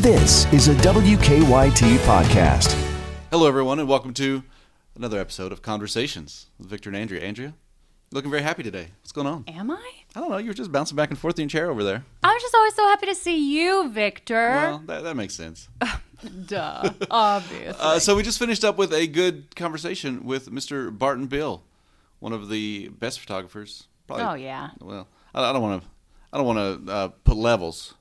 This is a WKYT podcast. Hello, everyone, and welcome to another episode of Conversations with Victor and Andrea. Andrea, looking very happy today. What's going on? Am I? I don't know. You were just bouncing back and forth in your chair over there. I was just always so happy to see you, Victor. Well, that makes sense. Duh, obviously. So we just finished up with a good conversation with Mr. Barton Bill, one of the best photographers. Probably. Oh yeah. Well, I don't want to put levels,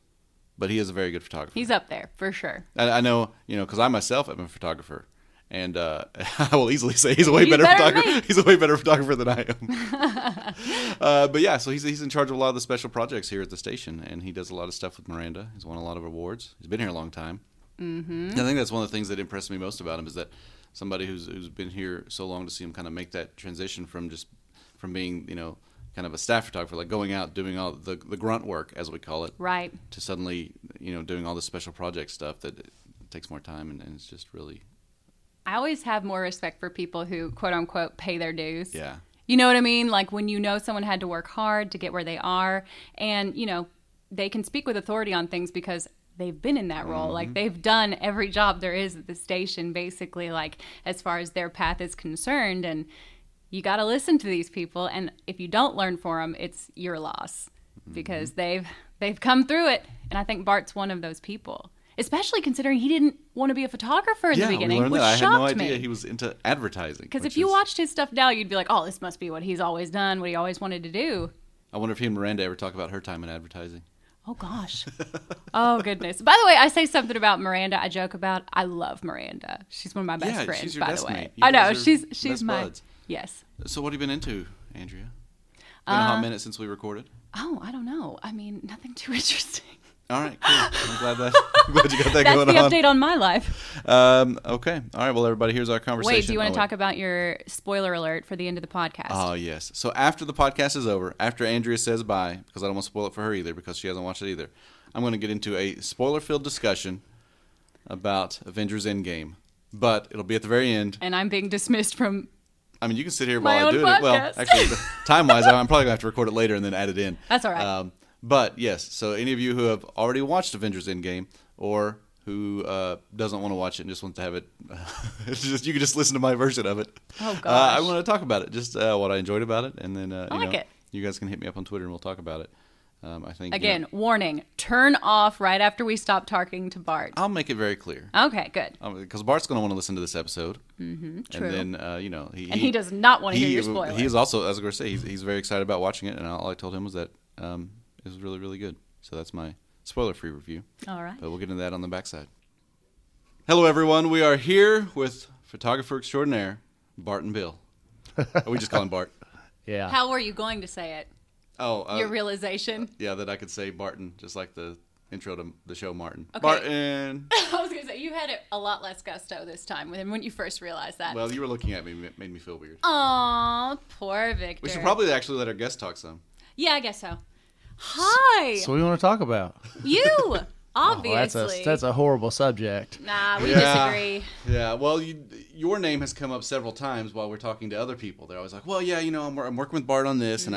but he is a very good photographer. He's up there for sure. I know, because I myself am a photographer, and I will easily say he's a way better photographer. He's a way better photographer than I am. But yeah, so he's in charge of a lot of the special projects here at the station, and he does a lot of stuff with Miranda. He's won a lot of awards. He's been here a long time. Mm-hmm. I think that's one of the things that impressed me most about him is that somebody who's been here so long, to see him kind of make that transition from being kind of a staff photographer, like going out doing all the grunt work, as we call it, right, to suddenly doing all the special project stuff that takes more time, and it's just really. I always have more respect for people who quote unquote pay their dues. Yeah. You know what I mean? Like when someone had to work hard to get where they are, and they can speak with authority on things because they've been in that role. Mm-hmm. Like they've done every job there is at the station, basically, like as far as their path is concerned. And you got to listen to these people. And if you don't learn from them, it's your loss because they've come through it. And I think Bart's one of those people, especially considering he didn't want to be a photographer in the beginning, which I had no shocked idea me. he was into advertising. Because if you watched his stuff now, you'd be like, oh, this must be what he's always done, what he always wanted to do. I wonder if he and Miranda ever talk about her time in advertising. Oh, gosh. Oh, goodness. By the way, I say something about Miranda I joke about. I love Miranda. She's one of my best friends, she's your by desk the way. mate. You I know. guys are She's best my... buds. Yes. So what have you been into, Andrea? Been a hot minute since we recorded? Oh, I don't know. I mean, nothing too interesting. All right, cool. I'm glad you got that That's going the on. update on my life. Okay. All right. Well, everybody, here's our conversation. Wait, do you want to talk about your spoiler alert for the end of the podcast? Oh, yes. So after the podcast is over, after Andrea says bye, because I don't want to spoil it for her either, because she hasn't watched it either, I'm going to get into a spoiler-filled discussion about Avengers Endgame. But it'll be at the very end. And I'm being dismissed from I mean, you can sit here my while I do own it. Well, podcast. actually, time-wise, I'm probably going to have to record it later and then add it in. That's all right. But, yes, so any of you who have already watched Avengers Endgame or who doesn't want to watch it and just wants to have it, you can just listen to my version of it. Oh, gosh. I want to talk about it, just what I enjoyed about it. And then, I like it. You guys can hit me up on Twitter and we'll talk about it. I think Again, warning, turn off right after we stop talking to Bart. I'll make it very clear. Okay, good. Because Bart's going to want to listen to this episode. Mm-hmm, true. And then, he does not want to hear your spoiler. He is also, as I was going to say, he's very excited about watching it. And all I told him was that it was really, really good. So that's my spoiler-free review. All right. But we'll get into that on the backside. Hello, everyone. We are here with photographer extraordinaire, Barton Bill. We just call him Bart. Yeah. How were you going to say it? Oh, Your realization? Yeah, that I could say Barton, just like the intro to the show Martin. Okay. Barton. I was going to say, you had it a lot less gusto this time when you first realized that. Well, you were looking at me, it made me feel weird. Aw, poor Victor. We should probably actually let our guest talk some. Yeah, I guess so. Hi. So what do you want to talk about? You, obviously. Oh, that's a horrible subject. Nah, we disagree. Yeah, well, your name has come up several times while we're talking to other people. They're always like, well, yeah, I'm working with Bart on this, and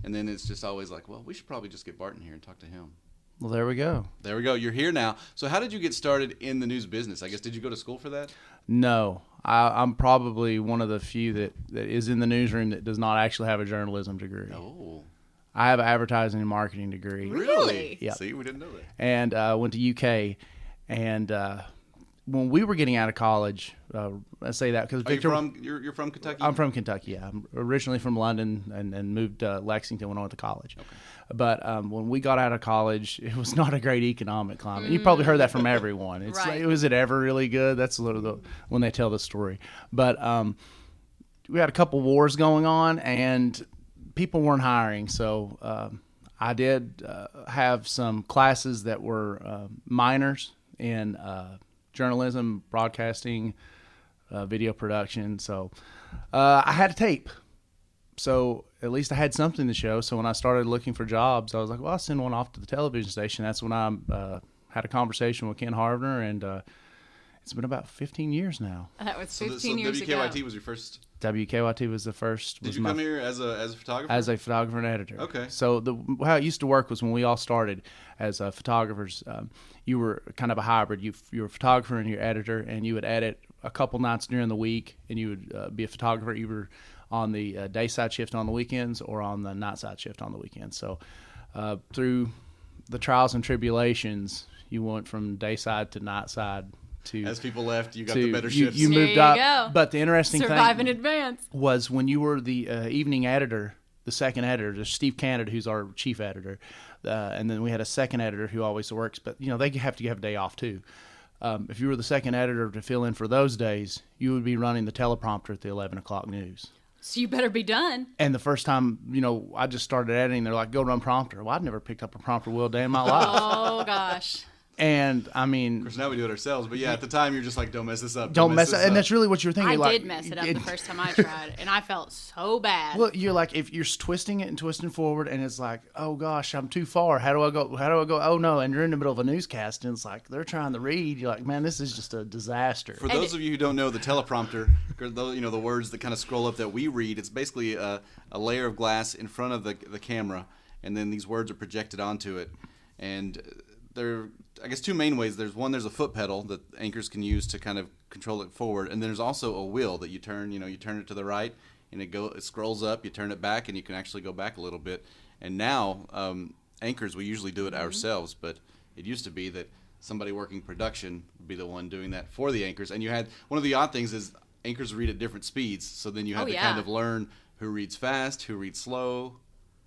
then it's just always like, well, we should probably just get Bart in here and talk to him. Well, there we go. There we go. You're here now. So how did you get started in the news business? I guess, did you go to school for that? No. I'm probably one of the few that is in the newsroom that does not actually have a journalism degree. Oh. I have an advertising and marketing degree. Really? Yeah. See, we didn't know that. And went to UK. And when we were getting out of college, I say that because Victor. You're from Kentucky? I'm from Kentucky, yeah. I'm originally from London and moved to Lexington when I went to college. Okay. But when we got out of college, it was not a great economic climate. You probably heard that from everyone. It's Right. like, was it ever really good? That's a little when they tell the story. But we had a couple wars going on, and people weren't hiring. So I did have some classes that were minors in journalism, broadcasting, video production. So I had a tape. So at least I had something to show. So when I started looking for jobs, I was like, well, I'll send one off to the television station. That's when I had a conversation with Ken Harvner, and it's been about 15 years now. That was 15 years WKYT ago. was your first WKYT was the first. Did you come here as a photographer? As a photographer and editor. Okay. So how it used to work was when we all started as photographers, you were kind of a hybrid. You were a photographer and you're editor, and you would edit a couple nights during the week, and you would be a photographer either on the day side shift on the weekends or on the night side shift on the weekends. So through the trials and tribulations, you went from day side to night side. As people left, you got the better shifts. You moved there you up. go. But the interesting Survive thing in advance was when you were the evening editor, the second editor, there's Steve Canada, who's our chief editor, and then we had a second editor who always works, but they have to have a day off too. If you were the second editor to fill in for those days, you would be running the teleprompter at the 11 o'clock news. So you better be done. And the first time, I just started editing, they're like, go run prompter. Well, I'd never picked up a prompter wheel a day in my life. Oh, gosh. And I mean, of course, now we do it ourselves. But yeah, at the time, you're just like, don't mess this up. Don't mess it up. And that's really what you're thinking. I did mess it up the first time I tried, and I felt so bad. Well, you're like, if you're twisting it and twisting forward, and it's like, oh gosh, I'm too far. How do I go? Oh no! And you're in the middle of a newscast, and it's like they're trying to read. You're like, man, this is just a disaster. For those of you who don't know the teleprompter, the words that kind of scroll up that we read, it's basically a layer of glass in front of the camera, and then these words are projected onto it, and there, I guess, two main ways. There's a foot pedal that anchors can use to kind of control it forward, and there's also a wheel that you turn. You turn it to the right, and it scrolls up. You turn it back, and you can actually go back a little bit. And now, anchors, we usually do it ourselves, but it used to be that somebody working production would be the one doing that for the anchors. And you had one of the odd things is anchors read at different speeds, so then you had to kind of learn who reads fast, who reads slow.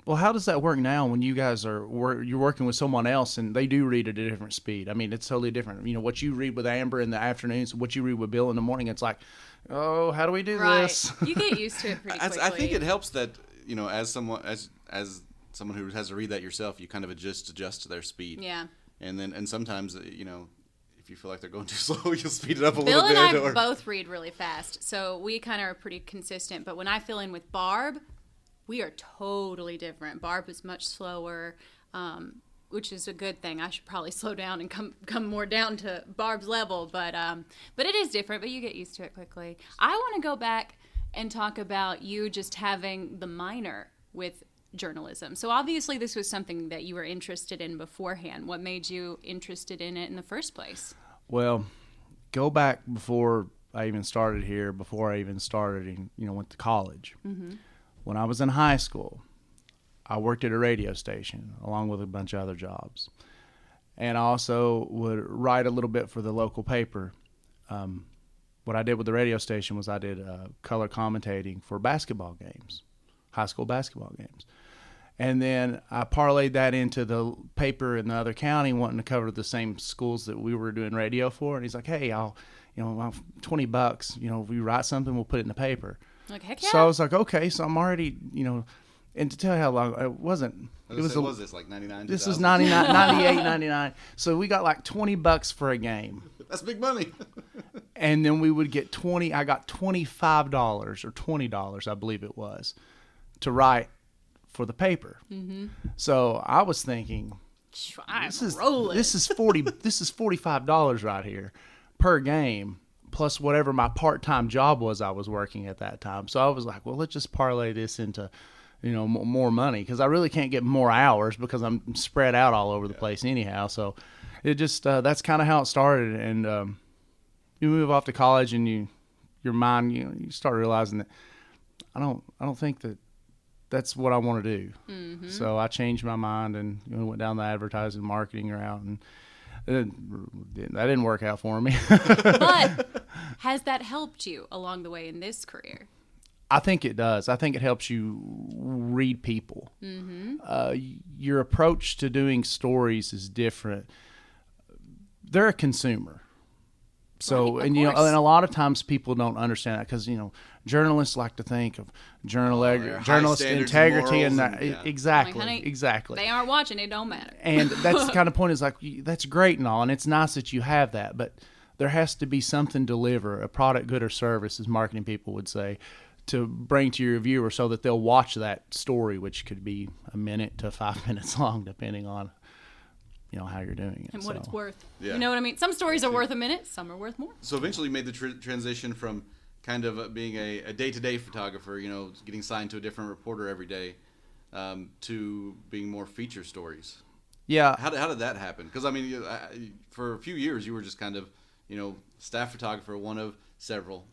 Well, how does that work now when you guys you're working with someone else and they do read at a different speed? I mean, it's totally different. What you read with Amber in the afternoons, what you read with Bill in the morning, it's like, oh, how do we do this? You get used to it pretty quickly. I think it helps that, as someone who has to read that yourself, you kind of adjust to their speed. Yeah. And sometimes, if you feel like they're going too slow, you'll speed it up a Bill little bit. Bill and I both read really fast, so we kind of are pretty consistent. But when I fill in with Barb, we are totally different. Barb is much slower, which is a good thing. I should probably slow down and come more down to Barb's level. But it is different, but you get used to it quickly. I want to go back and talk about you just having the minor with journalism. So obviously this was something that you were interested in beforehand. What made you interested in it in the first place? Well, go back before I even started here, before I even started, went to college. Mm-hmm. When I was in high school, I worked at a radio station along with a bunch of other jobs. And I also would write a little bit for the local paper. What I did with the radio station was I did color commentating for basketball games, high school basketball games. And then I parlayed that into the paper in the other county wanting to cover the same schools that we were doing radio for. And he's like, hey, I'll $20, if we write something, we'll put it in the paper. Like, heck yeah. So I was like, okay, so I'm already, and to tell you how long, it wasn't. What was this, like 99? This was 99, 98, 99. So we got like $20 for a game. That's big money. And then we would get I got $25 or $20, I believe it was, to write for the paper. Mm-hmm. So I was thinking, this is $45 right here per game, plus whatever my part-time job was I was working at that time. So I was like, well, let's just parlay this into, more money, because I really can't get more hours because I'm spread out all over the place anyhow. So it just, that's kind of how it started. And you move off to college and your mind, you start realizing that I don't think that's what I want to do. Mm-hmm. So I changed my mind and went down the advertising marketing route, and that didn't work out for me. But has that helped you along the way in this career? I think it does. I think it helps you read people. Mm-hmm. Your approach to doing stories is different. They're a consumer. So, right, and and a lot of times people don't understand that because journalists like to think of journalist integrity and exactly, like, honey, exactly. They aren't watching; it don't matter. And that's the kind of point is like that's great and all, and it's nice that you have that, but there has to be something deliver, a product, good, or service, as marketing people would say, to bring to your viewer so that they'll watch that story, which could be a minute to 5 minutes long, depending on how you're doing it. And what it's worth. Yeah. You know what I mean? Some stories are worth a minute, some are worth more. So eventually you made the transition from kind of being a day-to-day photographer, getting signed to a different reporter every day, to being more feature stories? Yeah. How did that happen? Because, for a few years, you were just kind of, staff photographer, one of several.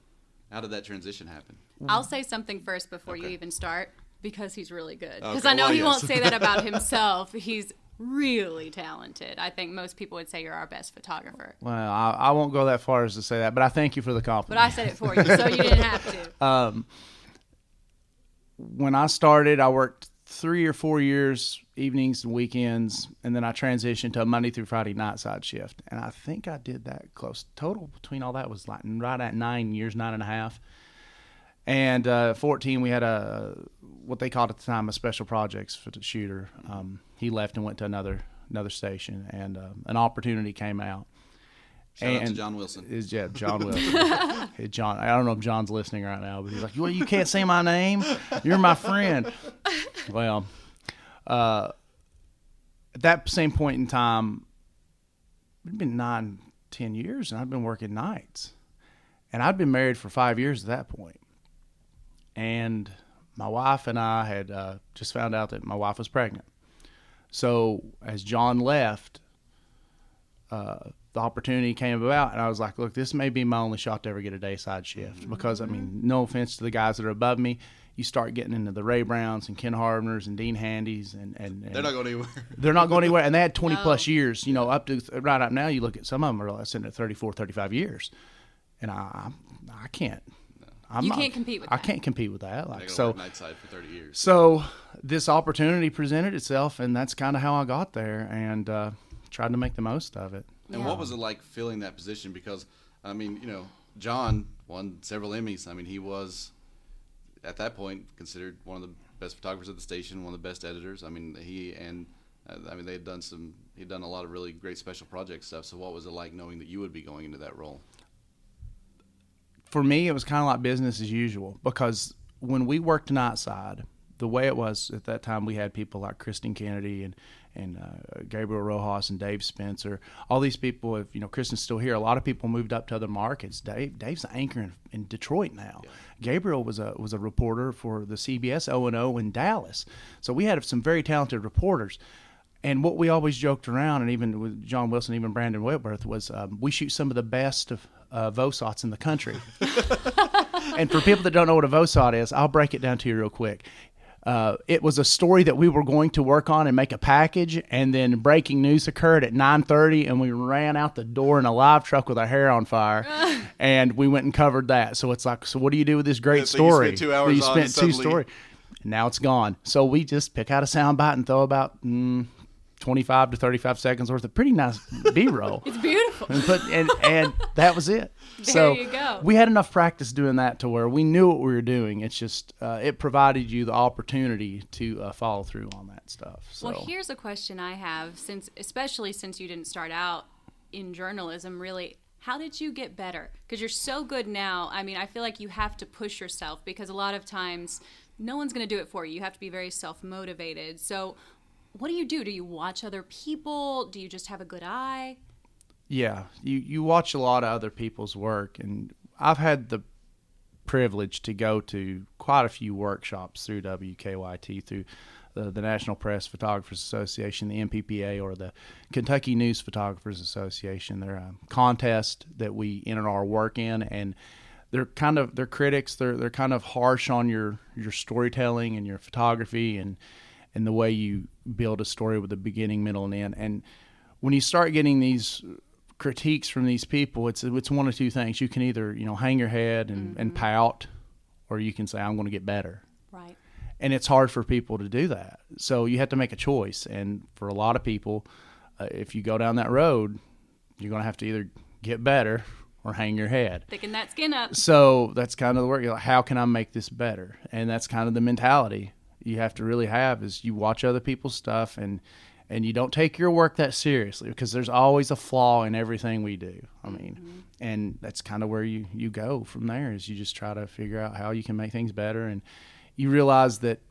How did that transition happen? I'll say something first before you even start, because he's really good. Because Okay, I know well, he yes. won't say that about himself. He's really talented. I think most people would say you're our best photographer. Well, I won't go that far as to say that, but I thank you for the But compliment. I said it for you, so you didn't have to. When I started, I worked 3 or 4 years, evenings and weekends, and then I transitioned to a Monday through Friday night side shift. And I think I did that close. Total between all that was like right at 9 years, 9.5. And 14, we had what they called at the time a special projects for the shooter. He left and went to another station, and an opportunity came out. Shout out to John Wilson. John Wilson. Hey, John, I don't know if John's listening right now, but he's like, well, you can't say my name. You're my friend. Well, at that same point in time, it'd been 9-10 years, and I'd been working nights. And I'd been married for 5 years at that point. And my wife and I had just found out that my wife was pregnant. So as John left, the opportunity came about, and I was like, look, this may be my only shot to ever get a dayside shift. Because, no offense to the guys that are above me, you start getting into the Ray Browns and Ken Harbiners and Dean Handys. And they're not going anywhere. They're not going anywhere. And they had 20-plus years. Up to right up now, you look at some of them are sitting at 34, 35 years. And I can't. You can't compete with that. I can't compete with that. Like, so night side for 30 years. So this opportunity presented itself, and that's kind of how I got there, and tried to make the most of it. And what was it like filling that position? Because, John won several Emmys. He was, at that point, considered one of the best photographers at the station, one of the best editors. He'd done a lot of really great special project stuff. So what was it like knowing that you would be going into that role? For me, it was kind of like business as usual, because when we worked night side, the way it was at that time, we had people like Kristen Kennedy and Gabriel Rojas and Dave Spencer. All these people, if Kristen's still here, a lot of people moved up to other markets. Dave's an anchor in Detroit now. Yeah. Gabriel was a reporter for the CBS O&O in Dallas. So we had some very talented reporters. And what we always joked around, and even with John Wilson, even Brandon Whitworth, was we shoot some of the best of VOSOTs in the country. And for people that don't know what a VOSOT is, I'll break it down to you real quick. It was a story that we were going to work on and make a package, and then breaking news occurred at 9:30, and we ran out the door in a live truck with our hair on fire, and we went and covered that. So it's like, so what do you do with this great story? You spent 2 hours you spent two stories. Now it's gone. So we just pick out a soundbite and throw about 25 to 35 seconds worth of pretty nice B-roll. It's beautiful. And that was it. There you go. We had enough practice doing that to where we knew what we were doing. It's just it provided you the opportunity to follow through on that stuff. So. Well, here's a question I have, especially since you didn't start out in journalism, really. How did you get better? Because you're so good now. I feel like you have to push yourself, because a lot of times no one's going to do it for you. You have to be very self-motivated. So what do? Do you watch other people? Do you just have a good eye? Yeah, you watch a lot of other people's work, and I've had the privilege to go to quite a few workshops through WKYT, through the National Press Photographers Association, the MPPA, or the Kentucky News Photographers Association. They're a contest that we enter our work in, and they're critics. They're kind of harsh on your storytelling and your photography and the way you build a story with a beginning, middle, and end. And when you start getting these critiques from these people, it's one of two things. You can either hang your head and pout, or you can say, I'm going to get better. Right. And it's hard for people to do that. So you have to make a choice. And for a lot of people, if you go down that road, you're going to have to either get better or hang your head. Thicken that skin up. So that's kind of the work. You're like, how can I make this better? And that's kind of the mentality you have to really have, is you watch other people's stuff and you don't take your work that seriously, because there's always a flaw in everything we do. And that's kind of where you go from there, is you just try to figure out how you can make things better. And you realize that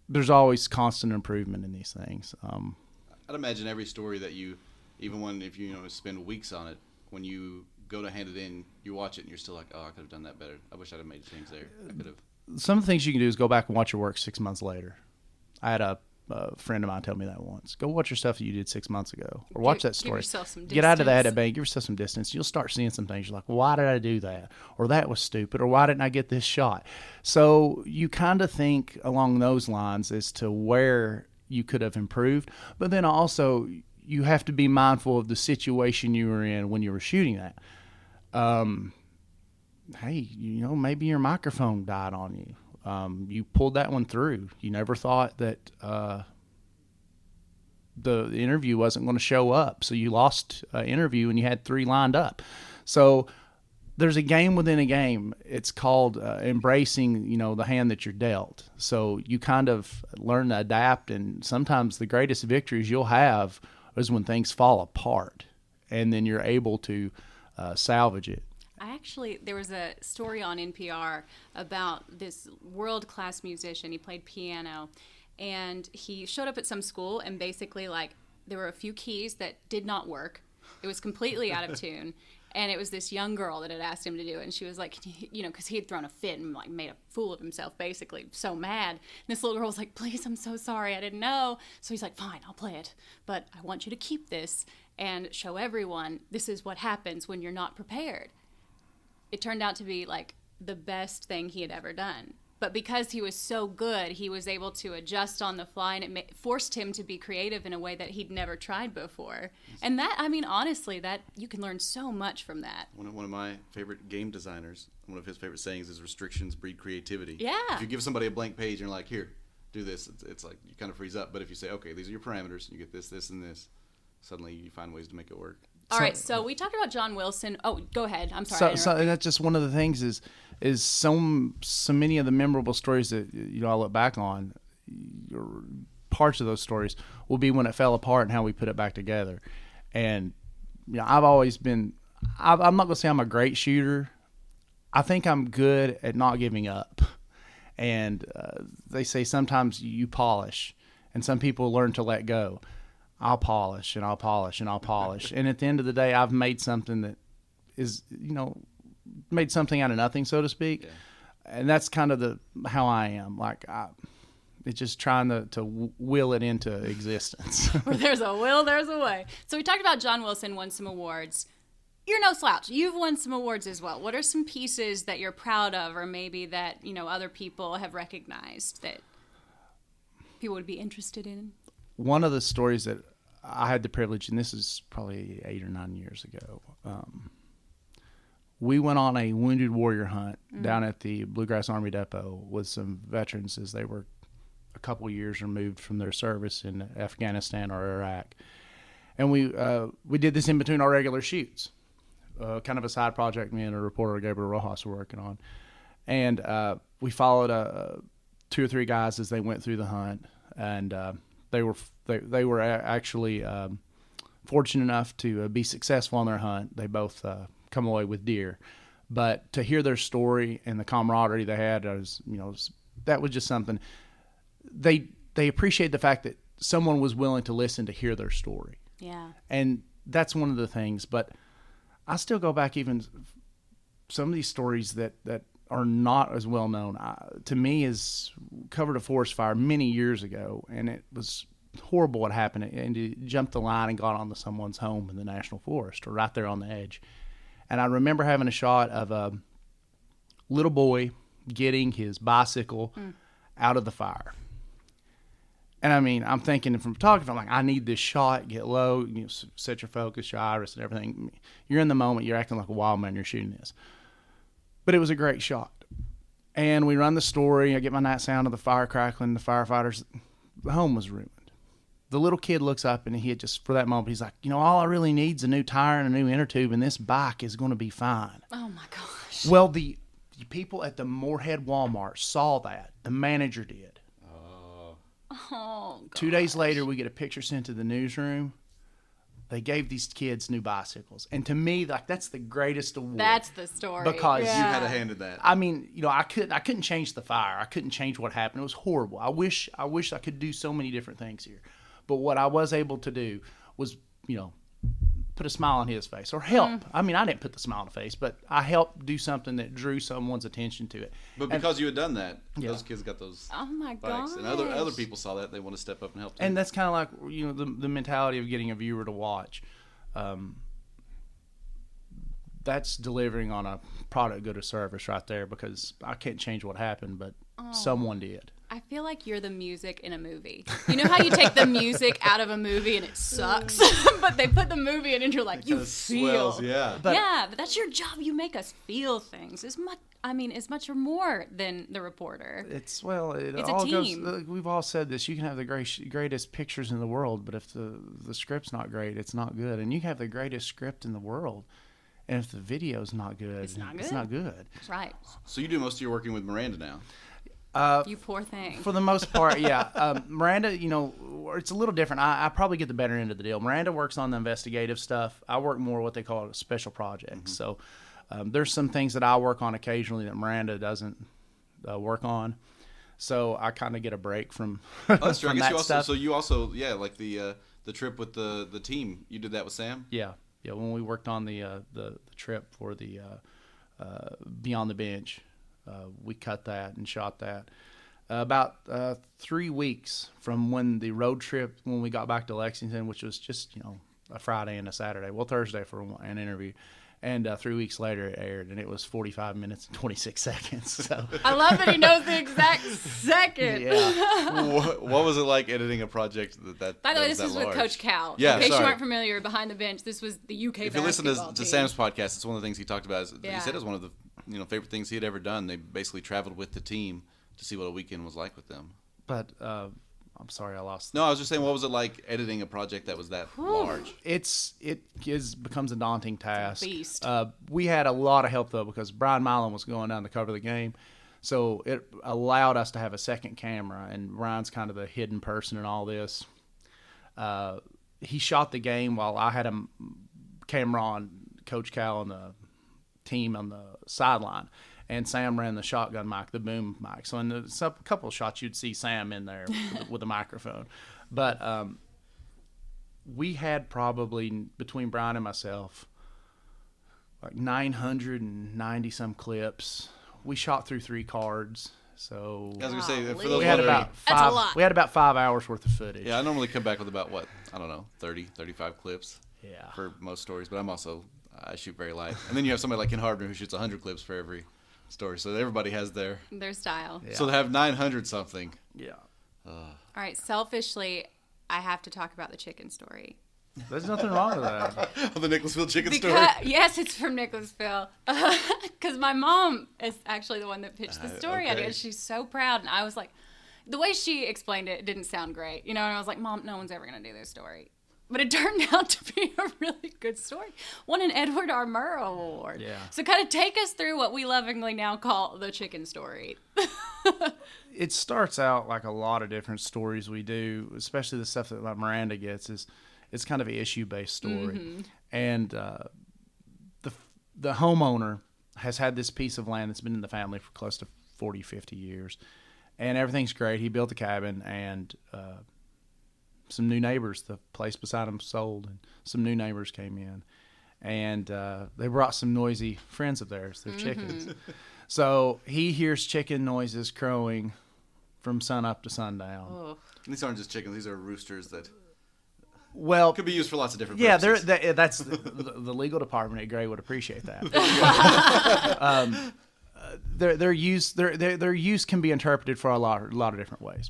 there's always constant improvement in these things. I'd imagine every story that you, even if you spend weeks on it, when you go to hand it in, you watch it, and you're still like, oh, I could have done that better. I wish I'd have made change there. I could have. Some of the things you can do is go back and watch your work 6 months later. I had a friend of mine tell me that once. Go watch your stuff that you did 6 months ago, or watch that story. Give yourself some distance. Get out of that debate. Give yourself some distance. You'll start seeing some things. You're like, why did I do that? Or that was stupid. Or why didn't I get this shot? So you kind of think along those lines as to where you could have improved. But then also you have to be mindful of the situation you were in when you were shooting that. Hey, maybe your microphone died on you. You pulled that one through. You never thought that the interview wasn't going to show up, so you lost an interview and you had 3 lined up. So there's a game within a game. It's called embracing, the hand that you're dealt. So you kind of learn to adapt, and sometimes the greatest victories you'll have is when things fall apart, and then you're able to salvage it. There was a story on NPR about this world-class musician. He played piano, and he showed up at some school, and basically, there were a few keys that did not work. It was completely out of tune, and it was this young girl that had asked him to do it, and she was like, because he had thrown a fit and, made a fool of himself, basically, so mad. And this little girl was like, please, I'm so sorry, I didn't know. So he's like, fine, I'll play it, but I want you to keep this and show everyone this is what happens when you're not prepared. It turned out to be the best thing he had ever done. But because he was so good, he was able to adjust on the fly, and it forced him to be creative in a way that he'd never tried before. And that, honestly, that you can learn so much from that. One of my favorite game designers, one of his favorite sayings is restrictions breed creativity. Yeah. If you give somebody a blank page and you're like, here, do this, it's like you kind of freeze up. But if you say, okay, these are your parameters, you get this, this, and this, suddenly you find ways to make it work. All right, so we talked about John Wilson. Oh, go ahead. I'm sorry. So that's just one of the things is so many of the memorable stories that I look back on. Parts of those stories will be when it fell apart and how we put it back together. And I've always been. I'm not gonna say I'm a great shooter. I think I'm good at not giving up. And they say sometimes you polish, and some people learn to let go. I'll polish and I'll polish and I'll polish. And at the end of the day, I've made something that is, made something out of nothing, so to speak. Yeah. And that's kind of how I am. It's just trying to will it into existence. Where there's a will, there's a way. So we talked about John Wilson won some awards. You're no slouch. You've won some awards as well. What are some pieces that you're proud of, or maybe that, other people have recognized that people would be interested in? One of the stories that I had the privilege, and this is probably 8 or 9 years ago, we went on a wounded warrior hunt down at the Bluegrass Army Depot with some veterans as they were a couple years removed from their service in Afghanistan or Iraq. And we did this in between our regular shoots, kind of a side project me and a reporter, Gabriel Rojas, were working on. And we followed 2 or 3 guys as they went through the hunt, and they were actually fortunate enough to be successful on their hunt. They both come away with deer, but to hear their story and the camaraderie they had, that was just something. They appreciate the fact that someone was willing to listen to hear their story. Yeah, and that's one of the things. But I still go back even some of these stories that are not as well known. To me, is covered a forest fire many years ago, and it was horrible what happened. And you jumped the line and got onto someone's home in the national forest, or right there on the edge. And I remember having a shot of a little boy getting his bicycle out of the fire. And I'm thinking from photography, I'm like, I need this shot, get low, set your focus, your iris and everything. You're in the moment, you're acting like a wild man, you're shooting this. But it was a great shot. And we run the story, I get my night sound of the fire crackling, the firefighters, the home was ruined. The little kid looks up and he had just, for that moment, he's like, all I really need is a new tire and a new inner tube, and this bike is going to be fine. Oh my gosh. Well, the people at the Moorhead Walmart saw that. The manager did. Oh, gosh. 2 days later, we get a picture sent to the newsroom. They gave these kids new bicycles. And to me, that's the greatest award. That's the story. Because you had a hand in that. I couldn't change the fire. I couldn't change what happened. It was horrible. I wish I could do so many different things here. But what I was able to do was, put a smile on his face or help. I mean, I didn't put the smile on the face, but I helped do something that drew someone's attention to it. But because you had done that, those kids got those Oh my bikes. gosh. And other people saw that. They want to step up and help too. And that's kind of like, the mentality of getting a viewer to watch. That's delivering on a product, good, or service right there, because I can't change what happened, but someone did. I feel like you're the music in a movie. You know how you take the music out of a movie and it sucks, but they put the movie in and you're like, you feel. Swells, yeah. But that's your job. You make us feel things as much or more than the reporter. It's a all team. goes. We've all said this. You can have the greatest pictures in the world, but if the script's not great, it's not good. And you can have the greatest script in the world, and if the video's not good, it's not good. That's right. So you do most of your working with Miranda now. You poor thing. For the most part, yeah. Miranda, it's a little different. I probably get the better end of the deal. Miranda works on the investigative stuff. I work more what they call special projects. So there's some things that I work on occasionally that Miranda doesn't work on. So I kind of get a break from, That's true. from I guess that stuff. you also, like the trip with the team. You did that with Sam? Yeah. When we worked on the trip for the Beyond the Bench, we cut that and shot that. About 3 weeks from when the road trip, when we got back to Lexington, which was just, a Friday and a Saturday. Well, Thursday for an interview. And 3 weeks later it aired, and it was 45 minutes and 26 seconds. So I love that he knows the exact second. Yeah. What was it like editing a project that By the way, was this that is with large? Coach Cal. Yeah, In case sorry. you aren't familiar, behind the bench, this was the UK If you listen basketball to team. Sam's podcast, it's one of the things he talked about. Yeah. He said it was one of the favorite things he had ever done. They basically traveled with the team to see what a weekend was like with them. But I'm sorry I lost. No, I was just saying, what was it like editing a project that was that large? It becomes a daunting task. Beast. We had a lot of help though, because Brian Milan was going down to cover the game, so it allowed us to have a second camera. And Ryan's kind of the hidden person in all this. He shot the game while I had a camera on Coach Cal and the team on the sideline. And Sam ran the shotgun mic, the boom mic. So in a couple of shots, you'd see Sam in there with a microphone. But we had probably, between Brian and myself, like 990-some clips. We shot through 3 cards. So I was going to say, for Golly. those we had wondering- about That's a 5. lot. We had about 5 hours worth of footage. Yeah, I normally come back with about, 30, 35 clips Yeah. for most stories. But I shoot very light. And then you have somebody like Ken Harbner who shoots 100 clips for every story. So everybody has their style. Yeah. So to have 900 something. Yeah. All right, selfishly, I have to talk about the chicken story. There's nothing wrong with that. The Nicholasville chicken story. Yes, it's from Nicholasville. Because my mom is actually the one that pitched the story okay. idea. She's so proud. And I was like, the way she explained it didn't sound great. And I was like, Mom, no one's ever going to do this story. But it turned out to be a really good story. Won an Edward R. Murrow Award. Yeah. So kind of take us through what we lovingly now call the chicken story. It starts out like a lot of different stories we do, especially the stuff that like Miranda gets it's kind of an issue-based story. Mm-hmm. And the homeowner has had this piece of land that's been in the family for close to 40, 50 years. And everything's great. He built a cabin, and some new neighbors, the place beside him sold, and some new neighbors came in. And they brought some noisy friends of theirs, their chickens. So he hears chicken noises crowing from sun up to sundown. Oh. These aren't just chickens. These are roosters that Well, could be used for lots of different yeah, purposes. that's the legal department at Gray would appreciate that. Their use can be interpreted for a lot of different ways,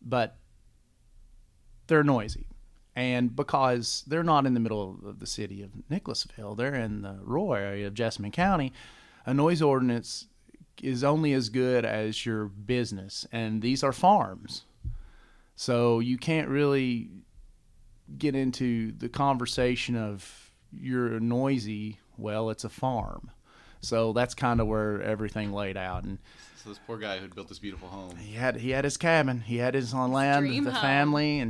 but they're noisy, and because they're not in the middle of the city of Nicholasville, they're in the rural area of Jessamine County. A noise ordinance is only as good as your business, and these are farms, so you can't really get into the conversation of you're noisy. Well, it's a farm. So that's kind of where everything laid out. And So this poor guy who built this beautiful home. he had his cabin, he had his on land, dream the home. family,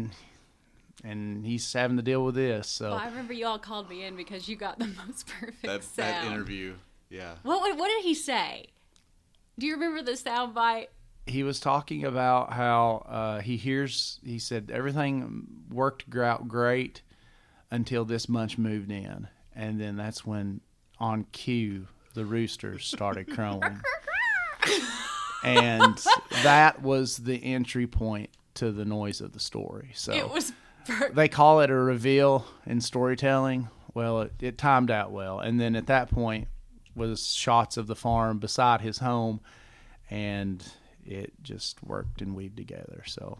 and he's having to deal with this. So Well, I remember you all called me in because you got the most perfect That sound. interview. Yeah. What did he say? Do you remember the sound bite? he was talking about how he said everything worked out great until this bunch moved in. And then that's when, on cue, the roosters started crowing. And that was the entry point to the noise of the story. So It was they call it a reveal in storytelling. Well, it timed out well. And then at that point was shots of the farm beside his home, and it just worked and weaved together. So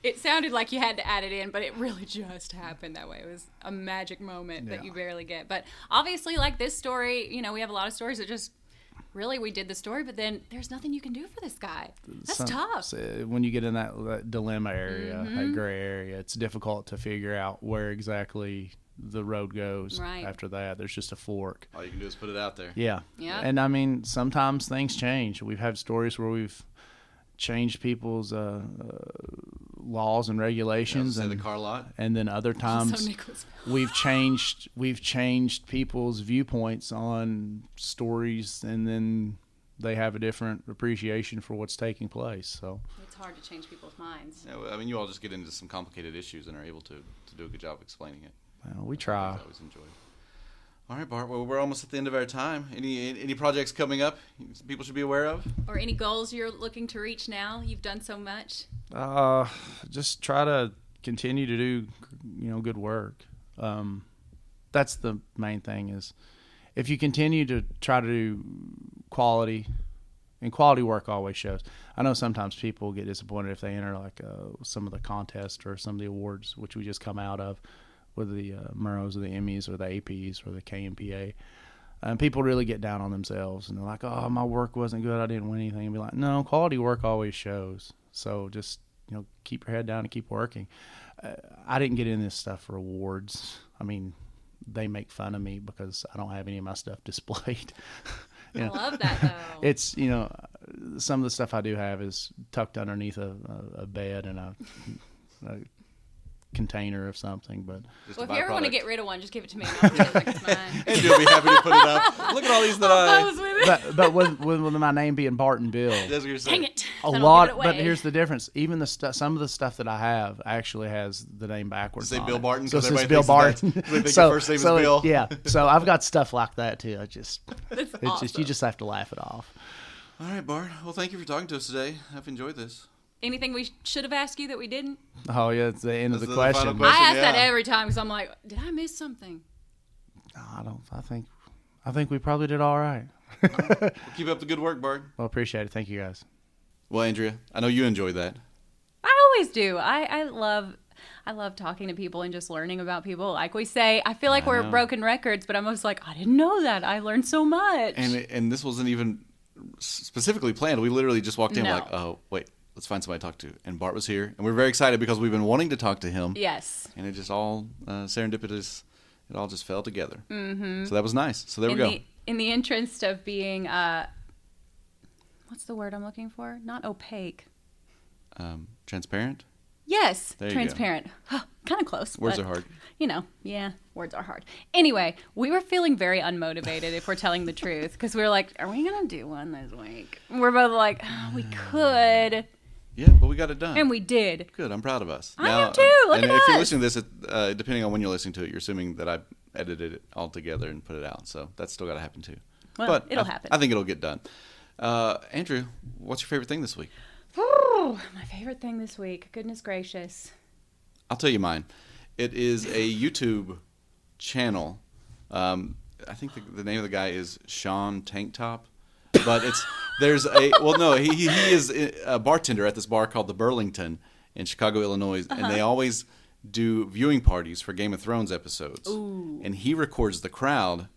it sounded like you had to add it in, but it really just happened that way. It was a magic moment that you barely get. But obviously, like this story, you know, we have a lot of stories that just really, we did the story, but then there's nothing you can do for this guy. That's tough. When you get in that dilemma area, that gray area, it's difficult to figure out where exactly the road goes after that. There's just a fork. All you can do is put it out there. Yeah. And I mean, sometimes things change. We've had stories where we've changed people's laws and regulations, and the car lot. And then other times we've changed people's viewpoints on stories, and then they have a different appreciation for what's taking place. So it's hard to change people's minds. Yeah, I mean, you all just get into some complicated issues and are able to do a good job of explaining it. Well, we try. I always enjoy. All right, Bart. Well, we're almost at the end of our time. Any projects coming up people should be aware of? Or any goals you're looking to reach now? You've done so much. Just try to continue to do, good work. That's the main thing. Is if you continue to try to do quality, and quality work always shows. I know sometimes people get disappointed if they enter like some of the contests or some of the awards, which we just come out of, whether the Murrows or the Emmys or the APs or the KMPA. And people really get down on themselves, and they're like, oh, my work wasn't good, I didn't win anything. And be like, no, quality work always shows. So just, keep your head down and keep working. I didn't get in this stuff for awards. I mean, they make fun of me because I don't have any of my stuff displayed. I love that, though. It's, some of the stuff I do have is tucked underneath a bed and a container of something, but if you ever want to get rid of one, just give it to me and I'll pretend like it's mine. And you'll be happy to put it up. Look at all these that but with my name being Barton Bill, that's what you're saying. Dang it! A lot, but here's the difference. Even some of the stuff that I have actually has the name backwards. Say Bill Barton, so because it's Bill Barton. They think your first name is Bill. Yeah, so I've got stuff like that too. Awesome. You just have to laugh it off. All right, Bart. Well, thank you for talking to us today. I've enjoyed this. Anything we should have asked you that we didn't? Oh, yeah, it's the end of the final question. question. I ask that every time because I'm like, did I miss something? No, I think we probably did all right. Well, keep up the good work, Bart. Well, appreciate it. Thank you, guys. Well, Andrea, I know you enjoyed that. I always do. I love talking to people and just learning about people. Like we say, I feel like we're broken records, but I'm almost like, I didn't know that. I learned so much. And this wasn't even specifically planned. We literally just walked in like, oh, wait. Let's find somebody to talk to. And Bart was here. And we're very excited because we've been wanting to talk to him. Yes. And it just all serendipitous. It all just fell together. Mm-hmm. So that was nice. So there we go. In the interest of being, what's the word I'm looking for? Not opaque. Transparent? Yes. There you transparent. Kind of close. Words are hard. Words are hard. Anyway, we were feeling very unmotivated, if we're telling the truth, because we were like, are we going to do one this week? We're both like, oh, we could. Yeah, but we got it done. And we did. Good. I'm proud of us. I am too. Look at us. And if you're listening to this, depending on when you're listening to it, you're assuming that I edited it all together and put it out. So that's still got to happen too. Well, but it'll happen. I think it'll get done. Andrew, what's your favorite thing this week? Ooh, my favorite thing this week. Goodness gracious. I'll tell you mine. It is a YouTube channel. I think the name of the guy is Sean Tank Top. But he is a bartender at this bar called the Burlington in Chicago, Illinois, and they always do viewing parties for Game of Thrones episodes. Ooh. And he records the crowd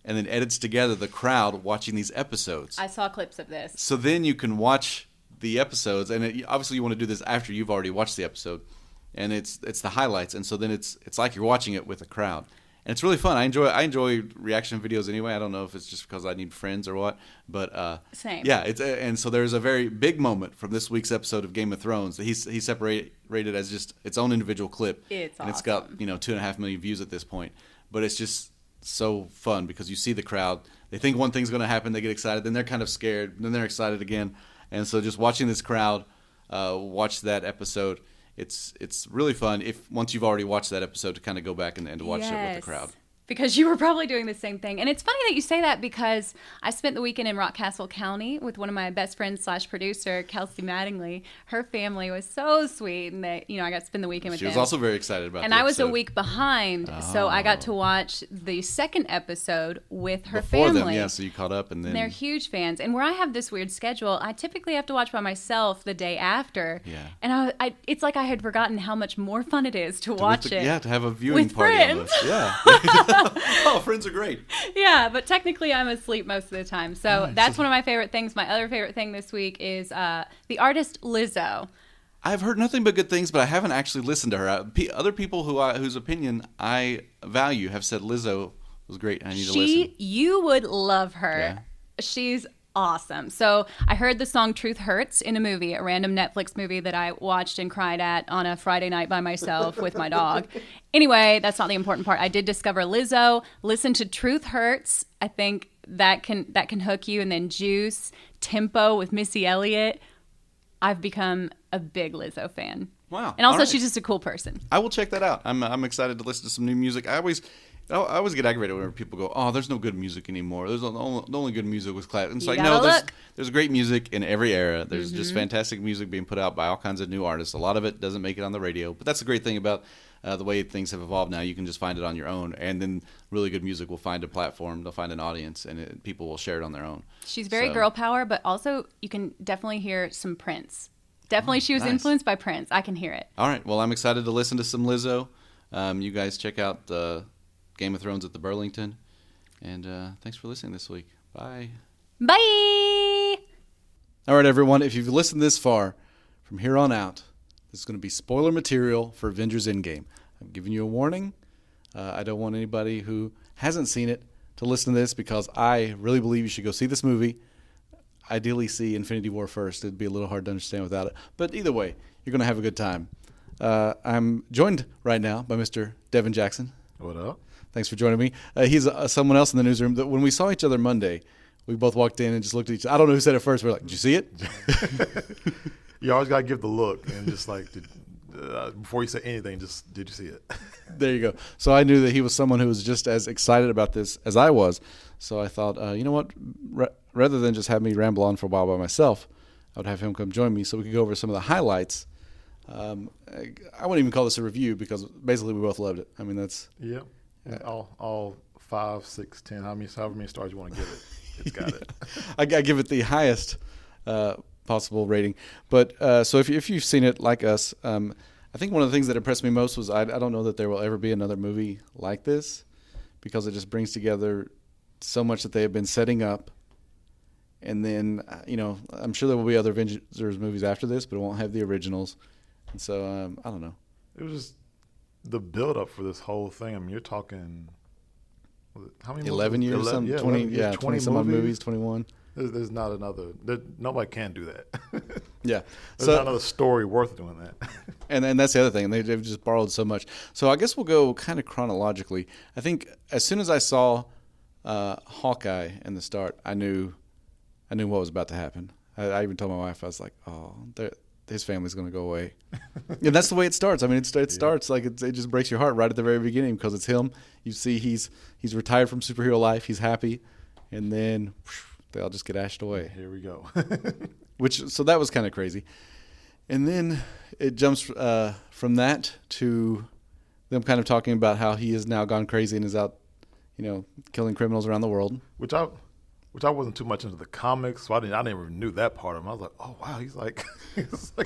and then edits together the crowd watching these episodes. I saw clips of this. So then you can watch the episodes, and obviously you want to do this after you've already watched the episode, and it's the highlights, and so then it's like you're watching it with a crowd. And it's really fun. I enjoy reaction videos anyway. I don't know if it's just because I need friends or what, but same. Yeah, and so there's a very big moment from this week's episode of Game of Thrones that he separated as just its own individual clip. It's and awesome. It's got 2.5 million views at this point, but it's just so fun because you see the crowd. They think one thing's going to happen, they get excited, then they're kind of scared, then they're excited again, and so just watching this crowd watch that episode it's really fun if once you've already watched that episode to kind of go back and to watch it with the crowd. Because you were probably doing the same thing. And it's funny that you say that because I spent the weekend in Rockcastle County with one of my best friends / producer, Kelsey Mattingly. Her family was so sweet. And I got to spend the weekend with them. She was also very excited about it. And I was a week behind. So I got to watch the second episode with her Before family. Them, yeah, so you caught up. And they're huge fans. And where I have this weird schedule, I typically have to watch by myself the day after. Yeah. And it's like I had forgotten how much more fun it is to watch it. Yeah, to have a viewing with party friends. almost. Yeah. Oh, friends are great. Yeah, but technically I'm asleep most of the time. So that's one of my favorite things. My other favorite thing this week is the artist Lizzo. I've heard nothing but good things, but I haven't actually listened to her. Other people whose opinion I value have said Lizzo was great. I need to listen. You would love her. Yeah. She's awesome. So I heard the song Truth Hurts in a movie, a random Netflix movie that I watched and cried at on a Friday night by myself with my dog. Anyway, that's not the important part. I did discover Lizzo. Listen to Truth Hurts. I think that can hook you. And then Juice, Tempo with Missy Elliott. I've become a big Lizzo fan. Wow. And also All right. she's just a cool person. I will check that out. I'm excited to listen to some new music. I always get aggravated whenever people go, "Oh, there's no good music anymore. The only good music was classic." It's like, no, there's great music in every era. There's just fantastic music being put out by all kinds of new artists. A lot of it doesn't make it on the radio, but that's the great thing about the way things have evolved now. You can just find it on your own, and then really good music will find a platform. They'll find an audience, and people will share it on their own. She's very girl power, but also you can definitely hear some Prince. Definitely she was nice. Influenced by Prince. I can hear it. All right. Well, I'm excited to listen to some Lizzo. You guys check out Game of Thrones at the Burlington. And thanks for listening this week. Bye. Bye. All right, everyone. If you've listened this far, from here on out, this is going to be spoiler material for Avengers Endgame. I'm giving you a warning. I don't want anybody who hasn't seen it to listen to this because I really believe you should go see this movie. Ideally see Infinity War first. It'd be a little hard to understand without it. But either way, you're going to have a good time. I'm joined right now by Mr. Deven Jackson. What up? Thanks for joining me. He's someone else in the newsroom. That when we saw each other Monday, we both walked in and just looked at each other. I don't know who said it first. We're like, did you see it? You always got to give the look and just like, before you say anything, just, did you see it? There you go. So I knew that he was someone who was just as excited about this as I was. So I thought, you know what? Rather than just have me ramble on for a while by myself, I would have him come join me so we could go over some of the highlights. I wouldn't even call this a review because basically we both loved it. I mean, that's... Yeah. All 5, 6, 10, however many stars you want to give it. It's got it. I give it the highest possible rating. But so if you've seen it like us, I think one of the things that impressed me most was I don't know that there will ever be another movie like this because it just brings together so much that they have been setting up. And then, I'm sure there will be other Avengers movies after this, but it won't have the originals. And so, I don't know. It was just the build-up for this whole thing. I mean, you're talking, how many 11 movies? years, 20, 11 years, 20 some odd movies, 21. There's not another, nobody can do that. Yeah. There's not another story worth doing that. And that's the other thing. They've just borrowed so much. So I guess we'll go kind of chronologically. I think as soon as I saw Hawkeye in the start, I knew what was about to happen. I even told my wife, I was like, oh, his family's going to go away. And that's the way it starts. I mean, it starts like it just breaks your heart right at the very beginning because it's him. You see he's retired from superhero life. He's happy. And then they all just get ashed away. Here we go. So that was kind of crazy. And then it jumps from that to them kind of talking about how he has now gone crazy and is out, killing criminals around the world. Which I wasn't too much into the comics, so I never knew that part of him. I was like, oh wow, he's like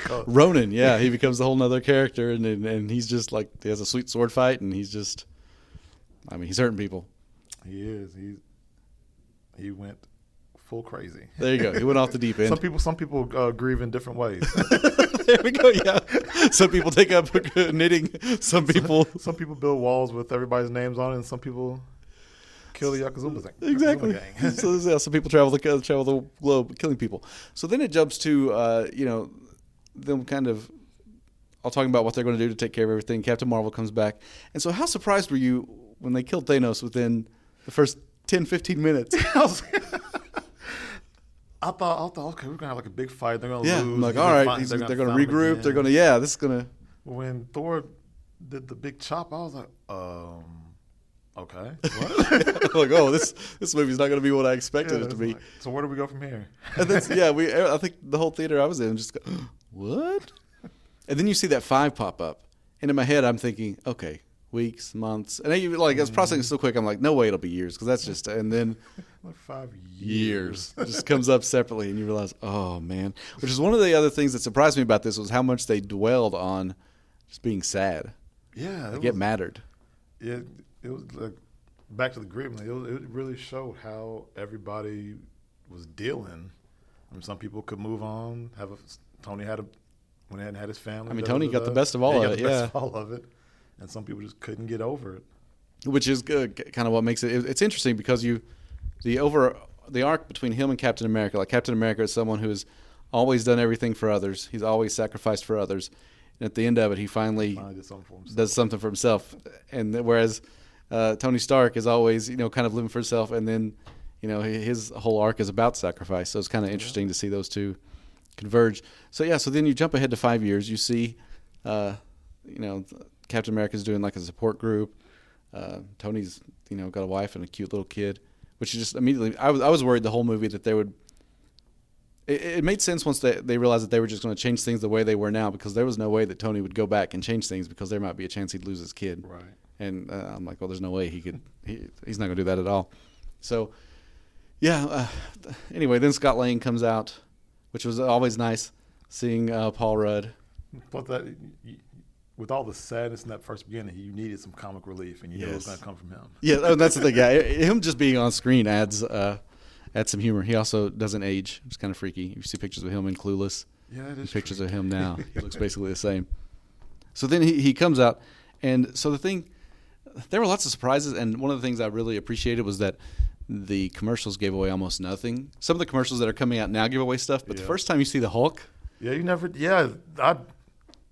a Ronin, yeah, he becomes a whole nother character, and he's just like he has a sweet sword fight, and he's hurting people. He is. He went full crazy. There you go. He went off the deep end. Some people grieve in different ways. There we go. Yeah, some people take up knitting. Some people build walls with everybody's names on it, and some people kill the Yakuza gang. Exactly. So some people travel the globe killing people. So then it jumps to them kind of all talking about what they're going to do to take care of everything. Captain Marvel comes back. And so how surprised were you when they killed Thanos within the first 10, 15 minutes? I thought, okay, we're going to have like a big fight. They're going to yeah, lose. I'm like, all right, they're going to regroup. They're going to, this is going to when Thor did the big chop, I was like, okay. What? Like, oh, this movie's not going to be what I expected it to be. Like, so where do we go from here? And that's, I think the whole theater I was in just go, what? And then you see that 5 pop up, and in my head I'm thinking, okay, weeks, months, and I was processing so quick. I'm like, no way, it'll be years, because that's just, and then Like 5 years just comes up separately, and you realize, oh man. Which is one of the other things that surprised me about this was how much they dwelled on just being sad. Yeah, Like it mattered. It was like back to the grim. Like, it really showed how everybody was dealing. I mean, some people could move on. Tony had when he hadn't had his family. I mean, Tony got the best of all of it. Yeah, best of all of it, and some people just couldn't get over it. Which is good, kind of what makes it. It's interesting because the arc between him and Captain America. Like Captain America is someone who has always done everything for others. He's always sacrificed for others. And at the end of it, he finally does something for himself. And whereas Tony Stark is always, kind of living for himself, and then, his whole arc is about sacrifice. So it's kind of interesting to see those two converge. So so then you jump ahead to 5 years. You see, Captain America's doing like a support group. Tony's, got a wife and a cute little kid, which is just immediately. I was worried the whole movie that they would. It made sense once they realized that they were just going to change things the way they were now, because there was no way that Tony would go back and change things, because there might be a chance he'd lose his kid. Right. And I'm like, well, there's no way he's not going to do that at all. So, anyway, then Scott Lang comes out, which was always nice seeing Paul Rudd. But with all the sadness in that first beginning, you needed some comic relief, and you knew it was going to come from him. Yeah, that's the thing. Yeah, him just being on screen adds some humor. He also doesn't age. It's kind of freaky. You see pictures of him in Clueless. Yeah, it is. Pictures of him now. He looks basically the same. So then he comes out, and so there were lots of surprises, and one of the things I really appreciated was that the commercials gave away almost nothing. Some of the commercials that are coming out now give away stuff, but the first time you see the Hulk,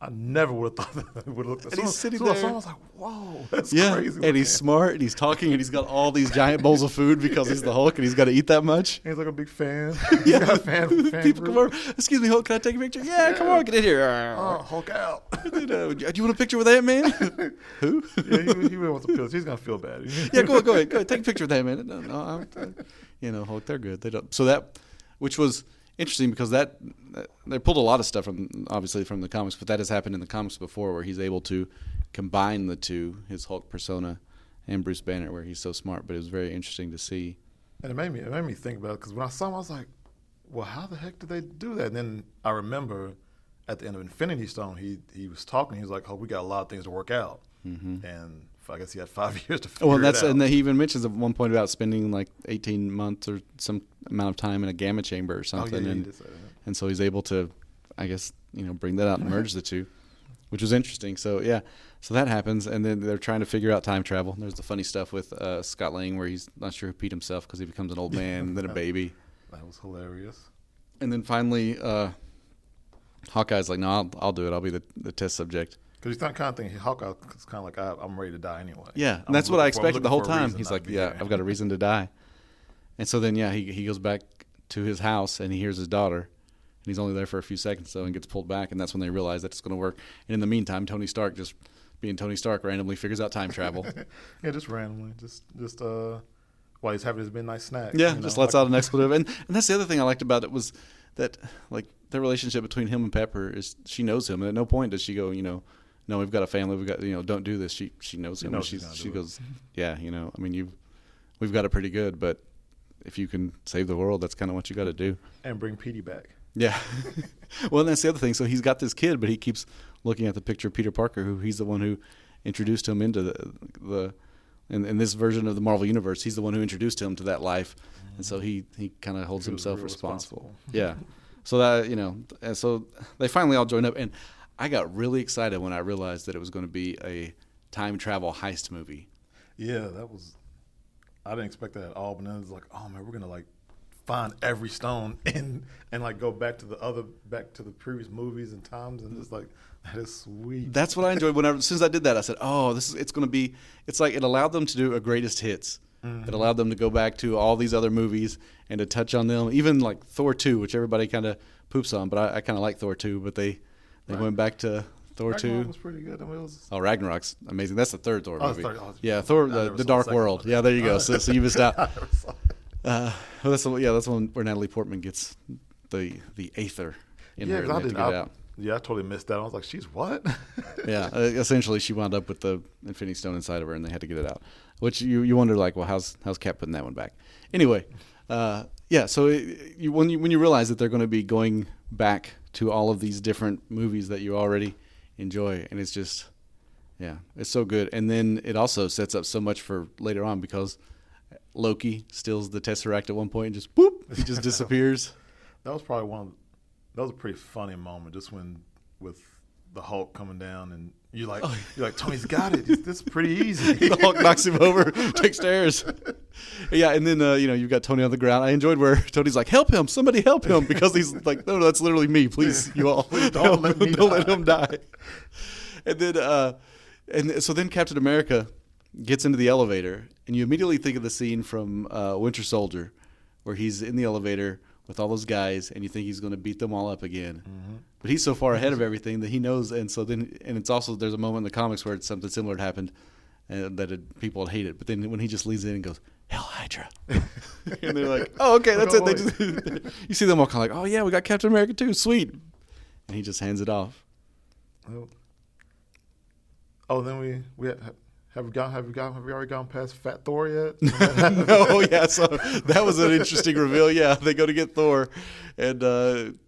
I never would have thought that would look. And he's sitting there. I was like, "Whoa, that's crazy!" And he's smart, and he's talking, and he's got all these giant bowls of food because he's the Hulk, and he's got to eat that much. He's like a big fan. Yeah, got a fan people group. come over. Excuse me, Hulk, can I take a picture? Yeah, come on, get in here. Hulk out. Do you want a picture with Ant-Man? Who? Yeah, he really wants to feel. He's gonna feel bad. Yeah, go ahead, take a picture with Ant-Man. No, Hulk, they're good. They don't. So that, which was interesting, because that they pulled a lot of stuff obviously from the comics, but that has happened in the comics before, where he's able to combine the two, his Hulk persona and Bruce Banner, where he's so smart. But it was very interesting to see. And it made me think about it, because when I saw him, I was like, well, how the heck did they do that? And then I remember at the end of Infinity Stone, he was talking. He was like, oh, we got a lot of things to work out. Mm-hmm. And I guess he had 5 years to figure it out. And he even mentions at one point about spending like 18 months or some amount of time in a gamma chamber or something. Oh, yeah, he did say that. And so he's able to, I guess, bring that out and merge the two, which was interesting. So, so that happens. And then they're trying to figure out time travel. There's the funny stuff with Scott Lang, where he's not sure who peed himself because he becomes an old man and then a baby. That was hilarious. And then finally, Hawkeye's like, no, I'll do it. I'll be the test subject. Because he's kind of thinking, Hawkeye is kind of like, I'm ready to die anyway. Yeah, and that's what I expected the whole time. He's like, I've got a reason to die. And so then, he goes back to his house, and he hears his daughter. And he's only there for a few seconds, though, and gets pulled back. And that's when they realize that it's going to work. And in the meantime, Tony Stark, just being Tony Stark, randomly figures out time travel. Yeah, just randomly. Just while he's having his midnight snack. Yeah, just lets out an expletive. And that's the other thing I liked about it, was that, like, the relationship between him and Pepper is, she knows him. And at no point does she go, no, we've got a family. We've got, don't do this. She knows him. She goes, yeah, I mean, we've got it pretty good, but if you can save the world, that's kind of what you got to do. And bring Petey back. Yeah. Well, and that's the other thing. So he's got this kid, but he keeps looking at the picture of Peter Parker, who he's the one who introduced him into in this version of the Marvel Universe. He's the one who introduced him to that life. And so he kind of holds himself responsible. Yeah. So that, and so they finally all join up, and I got really excited when I realized that it was going to be a time travel heist movie. Yeah, I didn't expect that at all. But then it was like, oh man, we're gonna like find every stone and like go back to the previous movies and times, and just like, that is sweet. That's what I enjoyed. As soon as I did that, I said, oh, it's going to be. It's like it allowed them to do a greatest hits. Mm-hmm. It allowed them to go back to all these other movies and to touch on them, even like Thor 2, which everybody kind of poops on, but I kind of like Thor 2, but they went back to Thor 2. Ragnarok was pretty good. I mean, it was, Oh, Ragnarok's amazing. That's the third Thor movie. Yeah, I Thor, never the saw Dark second World. one. Yeah, there you go. So you missed out. I never saw it. That's one where Natalie Portman gets the aether in her. 'cause And they have to get it out. I totally missed that. I was like, she's what? Yeah, essentially she wound up with the Infinity Stone inside of her, and they had to get it out. Which you wonder, like, well, how's Cap putting that one back? Anyway, yeah. So when you realize that they're going to be going back to all of these different movies that you already enjoy, and it's just, yeah, it's so good. And then it also sets up so much for later on, because Loki steals the Tesseract at one point and just boop, he just disappears. That was probably that was a pretty funny moment, just with the Hulk coming down, and you're like, Tony's got it. This is pretty easy. The Hulk knocks him over, takes stairs. Yeah, and then you've got Tony on the ground. I enjoyed where Tony's like, "Help him! Somebody help him!" Because he's like, "No, that's literally me. Please, you all, Please don't let him die." And then, so then Captain America gets into the elevator, and you immediately think of the scene from Winter Soldier, where he's in the elevator with all those guys, and you think he's going to beat them all up again. Mm-hmm. But he's so far ahead of everything that he knows, and it's also, there's a moment in the comics where something similar had happened, and people would hate it. But then when he just leans in and goes, "Hell Hydra," and they're like, "Oh, okay, that's it." They just, you see them all kind of like, "Oh yeah, we got Captain America too, sweet," and he just hands it off. Oh, then have we already gone past Fat Thor yet? No, yeah. So that was an interesting reveal. Yeah, they go to get Thor, and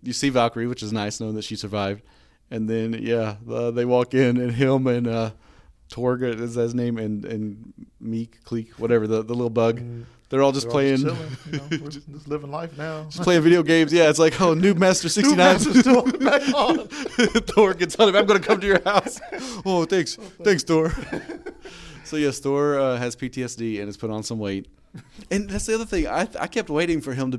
you see Valkyrie, which is nice, knowing that she survived. And then they walk in, and him and Torg is his name, and Meek, Cleek, whatever, the little bug. They're all just playing. Just chilling, we're just living life now. Just playing video games. Yeah, it's like, oh, Noob Master 69. Still back on. Thor gets on him. I'm going to come to your house. Oh, thanks. Thanks, Thor. So, yes, Thor has PTSD and has put on some weight. And that's the other thing. I kept waiting for him to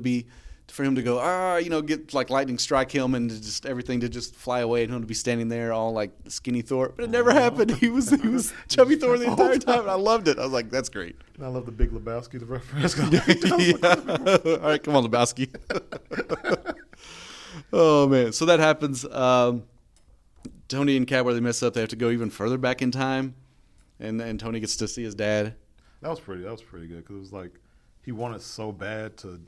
go, get like lightning strike him and just everything to just fly away and him to be standing there all like skinny Thor. But it never happened. He was chubby Thor the entire time. And I loved it. I was like, that's great. And I love the Big Lebowski, the reference. Yeah. All right, come on, Lebowski. Oh, man. So that happens. Tony and Cap, where they mess up, they have to go even further back in time. And Tony gets to see his dad. That was pretty good, because it was like he wanted so bad to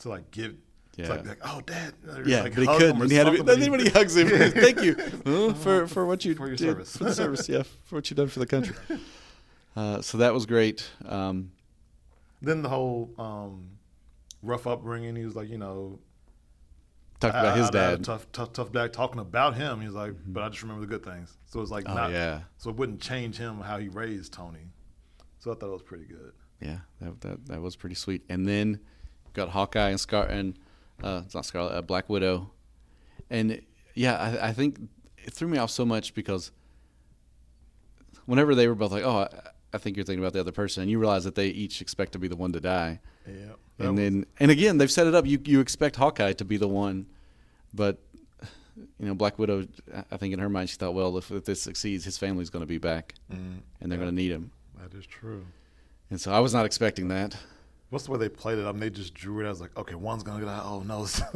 like give. Yeah. It's like, oh, Dad. Yeah, like, but he couldn't. And he had to be, then when he hugs him, thank you for what you for your did service. for the service. Yeah, for what you've done for the country. So that was great. Then the whole rough upbringing. He was like, Talked about his dad. Tough dad, talking about him. He was like, but I just remember the good things. So it's like so it wouldn't change him how he raised Tony. So I thought it was pretty good. Yeah, that was pretty sweet. And then got Hawkeye and it's not Scarlet, Black Widow. And yeah, I think it threw me off so much because whenever they were both like, "Oh, I think you're thinking about the other person," and you realize that they each expect to be the one to die. Yeah. And again, they've set it up. You expect Hawkeye to be the one, but Black Widow, I think in her mind she thought, well, if this succeeds, his family's going to be back, and they're going to need him. That is true. And so I was not expecting that. What's the way they played it? I mean, they just drew it as like, okay, one's going to get out. Oh no! So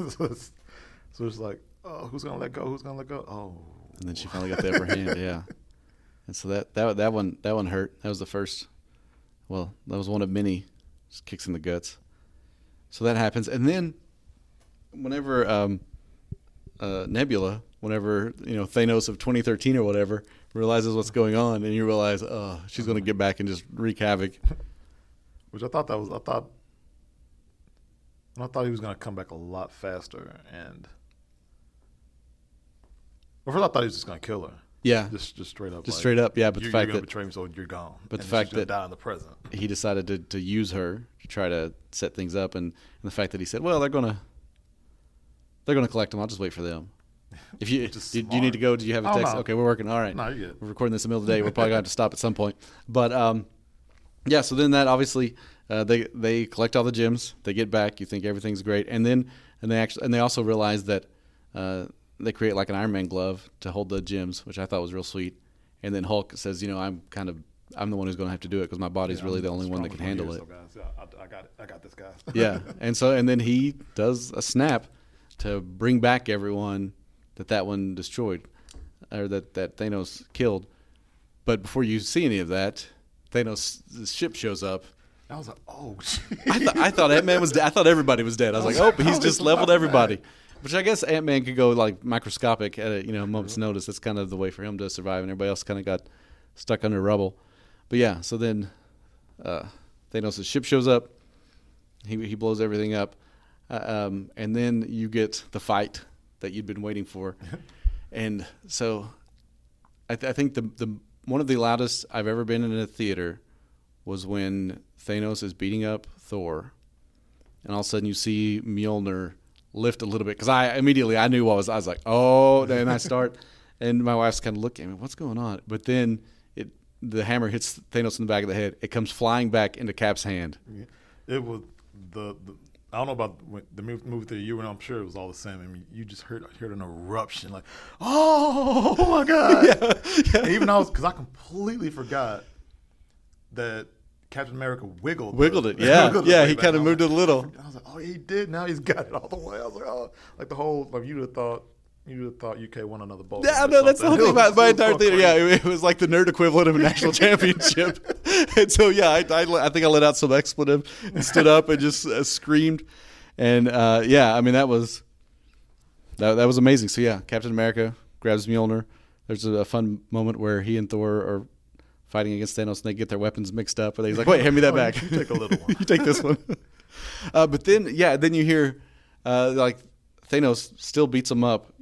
it's like, oh, who's going to let go? Who's going to let go? Oh. And then she finally got the upper hand. Yeah. And so that one hurt. That was the first. Well, that was one of many just kicks in the guts. So that happens, and then whenever Nebula, Thanos of 2013 or whatever realizes what's going on, and you realize, oh, she's going to get back and just wreak havoc. Which I thought he was going to come back a lot faster, and first I thought he was just going to kill her. Yeah, just straight up. Just straight up, yeah. But the fact you're that betray me, so you're gone. But the fact that die in the present, he decided to use her to try to set things up, and the fact that he said, "Well, they're gonna collect them. I'll just wait for them." If you do you need to go? Do you have a text? No. Okay, we're working. All right, no, you're good. We're recording this in the middle of the day. We're probably going to have to stop at some point. But yeah. So then that obviously they collect all the gems. They get back. You think everything's great, and they also realize that. They create like an Iron Man glove to hold the gems, which I thought was real sweet. And then Hulk says, I'm the one who's going to have to do it because my body's really the only one that can handle it. So guys, I got it. I got this, guys. Yeah. And then he does a snap to bring back everyone that one destroyed, or that Thanos killed. But before you see any of that, Thanos' ship shows up. I was like, oh, shit. I thought Ant-Man was dead. I thought everybody was dead. I was like, oh, but he's just leveled everybody. Which I guess Ant-Man could go like microscopic at a moment's notice. That's kind of the way for him to survive, and everybody else kind of got stuck under rubble. But yeah, so then Thanos' ship shows up. He blows everything up, and then you get the fight that you'd been waiting for. And so I think the one of the loudest I've ever been in a theater was when Thanos is beating up Thor, and all of a sudden you see Mjolnir lift a little bit, because I knew what I was like, oh, then I start, and my wife's kind of looking at me, what's going on? But then the hammer hits Thanos in the back of the head. It comes flying back into Cap's hand. It was the I don't know about the movie theater you were in. I'm sure it was all the same. I mean, you just heard an eruption, like, oh my god! Yeah. Even because I completely forgot that Captain America wiggled it. Yeah, he kind of moved it a little. I was like, oh, he did. Now he's got it all the way. I was like, oh, like the whole, like you'd have thought UK won another bowl. Yeah, no, that's the whole thing about my entire theater. Yeah, it was like the nerd equivalent of a national championship. And so, yeah, I think I let out some expletive and stood up and just screamed. And yeah, I mean that was amazing. So yeah, Captain America grabs Mjolnir. There's a fun moment where he and Thor are fighting against Thanos, and they get their weapons mixed up. And he's like, "Wait, hand me that back. You take a little one. You take this one." But then you hear like Thanos still beats him up.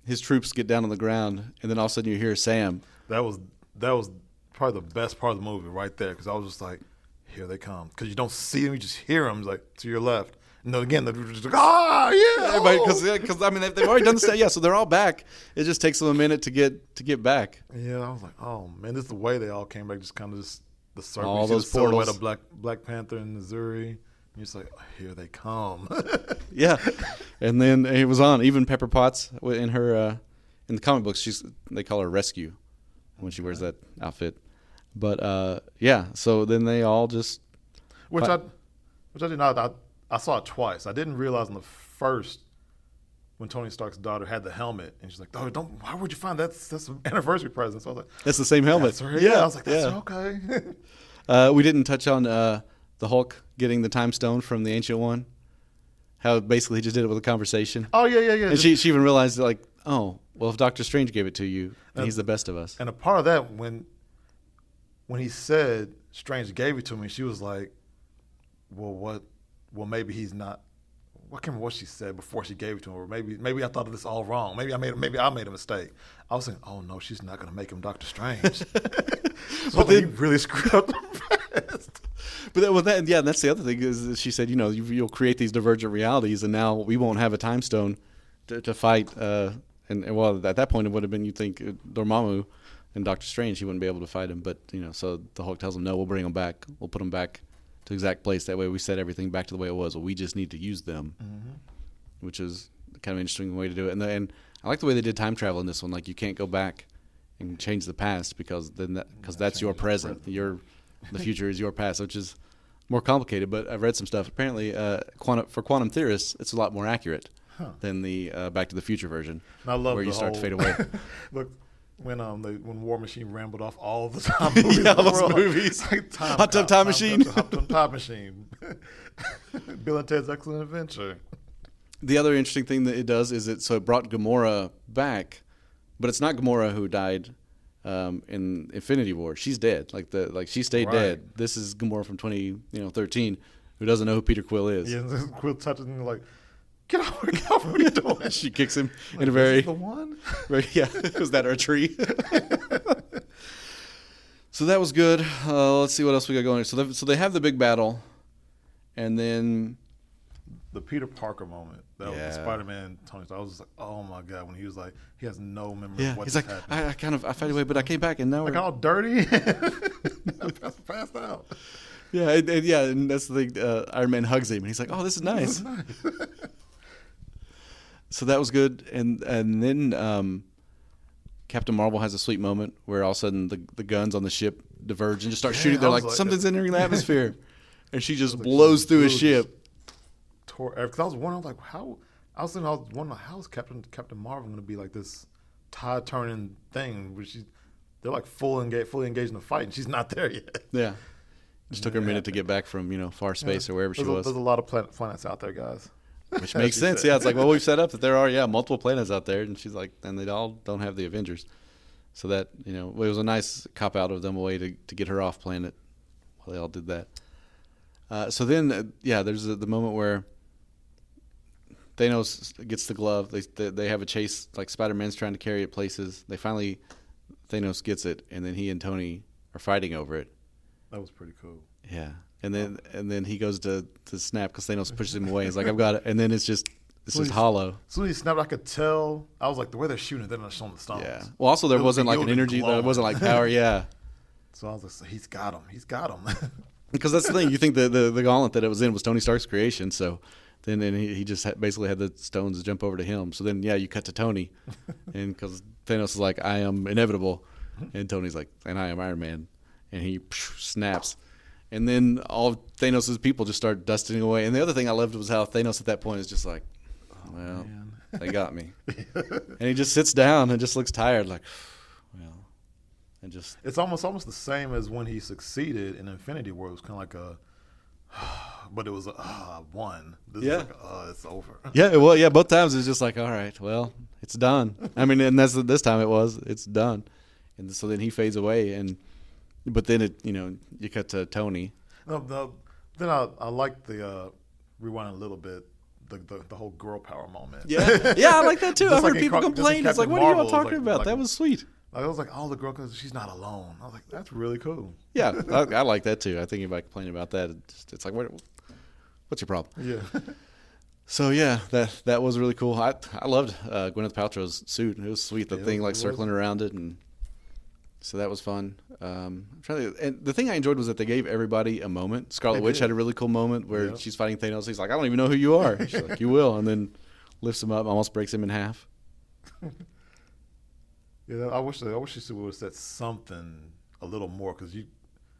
His troops get down on the ground, and then all of a sudden you hear Sam. That was probably the best part of the movie right there, because I was just like, here they come. Because you don't see them, you just hear them like to your left. And then again, they're just like, Because I mean they've already done this. Yeah, so they're all back. It just takes them a minute to get back. Yeah, I was like, oh man, this is the way they all came back. Just kind of the circle. All those the silhouette portals. of Black Panther and Missouri. And you're just like, oh, here they come. Yeah, and then it was on. Even Pepper Potts in her in the comic books, they call her Rescue when she wears that outfit. But yeah, so then they all just which I did not. I saw it twice. I didn't realize in the first when Tony Stark's daughter had the helmet, and she's like, "Oh, don't! Why would you find that's an anniversary present?" So I was like, "That's the same helmet." That's right. Yeah, I was like, "That's okay." We didn't touch on the Hulk getting the time stone from the Ancient One. How basically he just did it with a conversation. Oh yeah. And she even realized like, oh, well, if Doctor Strange gave it to you, then he's the best of us. And a part of that when he said Strange gave it to me, she was like, "Well, what? Well, maybe he's not." I can't remember what she said before she gave it to him. Or maybe I thought of this all wrong. Maybe I made a mistake. I was saying, oh no, she's not going to make him Doctor Strange. But then he really screwed up fast. But that's the other thing is she said, you'll create these divergent realities, and now we won't have a time stone to fight. And well, at that point, it would have been, you'd think, Dormammu and Doctor Strange, he wouldn't be able to fight him. But so the Hulk tells him, no, we'll bring him back. We'll put him back to exact place. That way we set everything back to the way it was. Well, we just need to use them, which is kind of an interesting way to do it. And I like the way they did time travel in this one. Like, you can't go back and change the past because that's your present. The future is your past, which is more complicated. But I've read some stuff. Apparently, for quantum theorists, it's a lot more accurate than the Back to the Future version, I love where you start to fade away. Look. When War Machine rambled off all the time movies, all those movies, like Hot Tub Time Machine, Hot Tub Time Machine, Bill and Ted's Excellent Adventure. The other interesting thing that it does is it brought Gamora back, but it's not Gamora who died in Infinity War. She's dead. She stayed dead. This is Gamora from 2013, who doesn't know who Peter Quill is. Yeah, Quill touches him like, Get off! What are you doing? She kicks him in a very the one. Yeah, was that our tree? So that was good. Let's see what else we got going. So they have the big battle, and then the Peter Parker moment. That was the Spider-Man Tony Stark. I was just like, oh my god, when he was like, he has no memory of what he's like, happened. I faded away, but I came back, and now we're all dirty. Passed out. Yeah, and that's the thing. Iron Man hugs him, and he's like, oh, this is nice. So that was good, and then Captain Marvel has a sweet moment where all of a sudden the guns on the ship diverge and just start shooting. They're like something's entering the atmosphere, and she just blows through a ship. Because I was wondering, like, how I was wondering how is Captain Marvel going to be like this tide turning thing where they're like fully engaged in the fight and she's not there yet. Yeah. Just took her a minute to get back from, far space or wherever she was. There's a lot of planets out there, guys. Which makes sense. Said. Yeah, it's like, well, we've set up that there are, multiple planets out there. And she's like, and they all don't have the Avengers. So that, it was a nice cop-out of them, a way to get her off planet. Well, they all did that. So then, there's the moment where Thanos gets the glove. They have a chase, like Spider-Man's trying to carry it places. Thanos gets it, and then he and Tony are fighting over it. That was pretty cool. Yeah, and then he goes to snap because Thanos pushes him away. He's like, I've got it, and then it's just hollow. As soon as he snapped, I could tell. I was like, the way they're shooting it, they're not showing the stones. Yeah. Well, also there wasn't like an energy. There wasn't like power. Yeah. So I was like, he's got him. Because that's the thing. You think the gauntlet that it was in was Tony Stark's creation, so then he just basically had the stones jump over to him. So then, you cut to Tony, and because Thanos is like, I am inevitable, and Tony's like, and I am Iron Man, and he snaps. And then all of Thanos' people just start dusting away. And the other thing I loved was how Thanos at that point is just like, well, they got me. And he just sits down and just looks tired, like, well, and just. It's almost the same as when he succeeded in Infinity War. It was kind of like but it was one. This is like it's over. Yeah, well, both times it's just like, all right, well, it's done. I mean, and this time it's done. And so then he fades away, but then you cut to Tony. No, then I like the rewind a little bit. The whole girl power moment. Yeah, I like that too. I heard people complain. It's like, what are you all talking about? That was sweet. I was like, the girl, because she's not alone. I was like, that's really cool. Yeah, I like that too. I think if I complain about that, it's like, what's your problem? Yeah. So yeah, that was really cool. I loved Gwyneth Paltrow's suit. It was sweet. The thing like circling around it, and so that was fun. And the thing I enjoyed was that they gave everybody a moment. Scarlet Witch had a really cool moment where she's fighting Thanos. He's like, I don't even know who you are. She's like, you will, and then lifts him up, almost breaks him in half. Yeah, I wish she would have said something a little more, because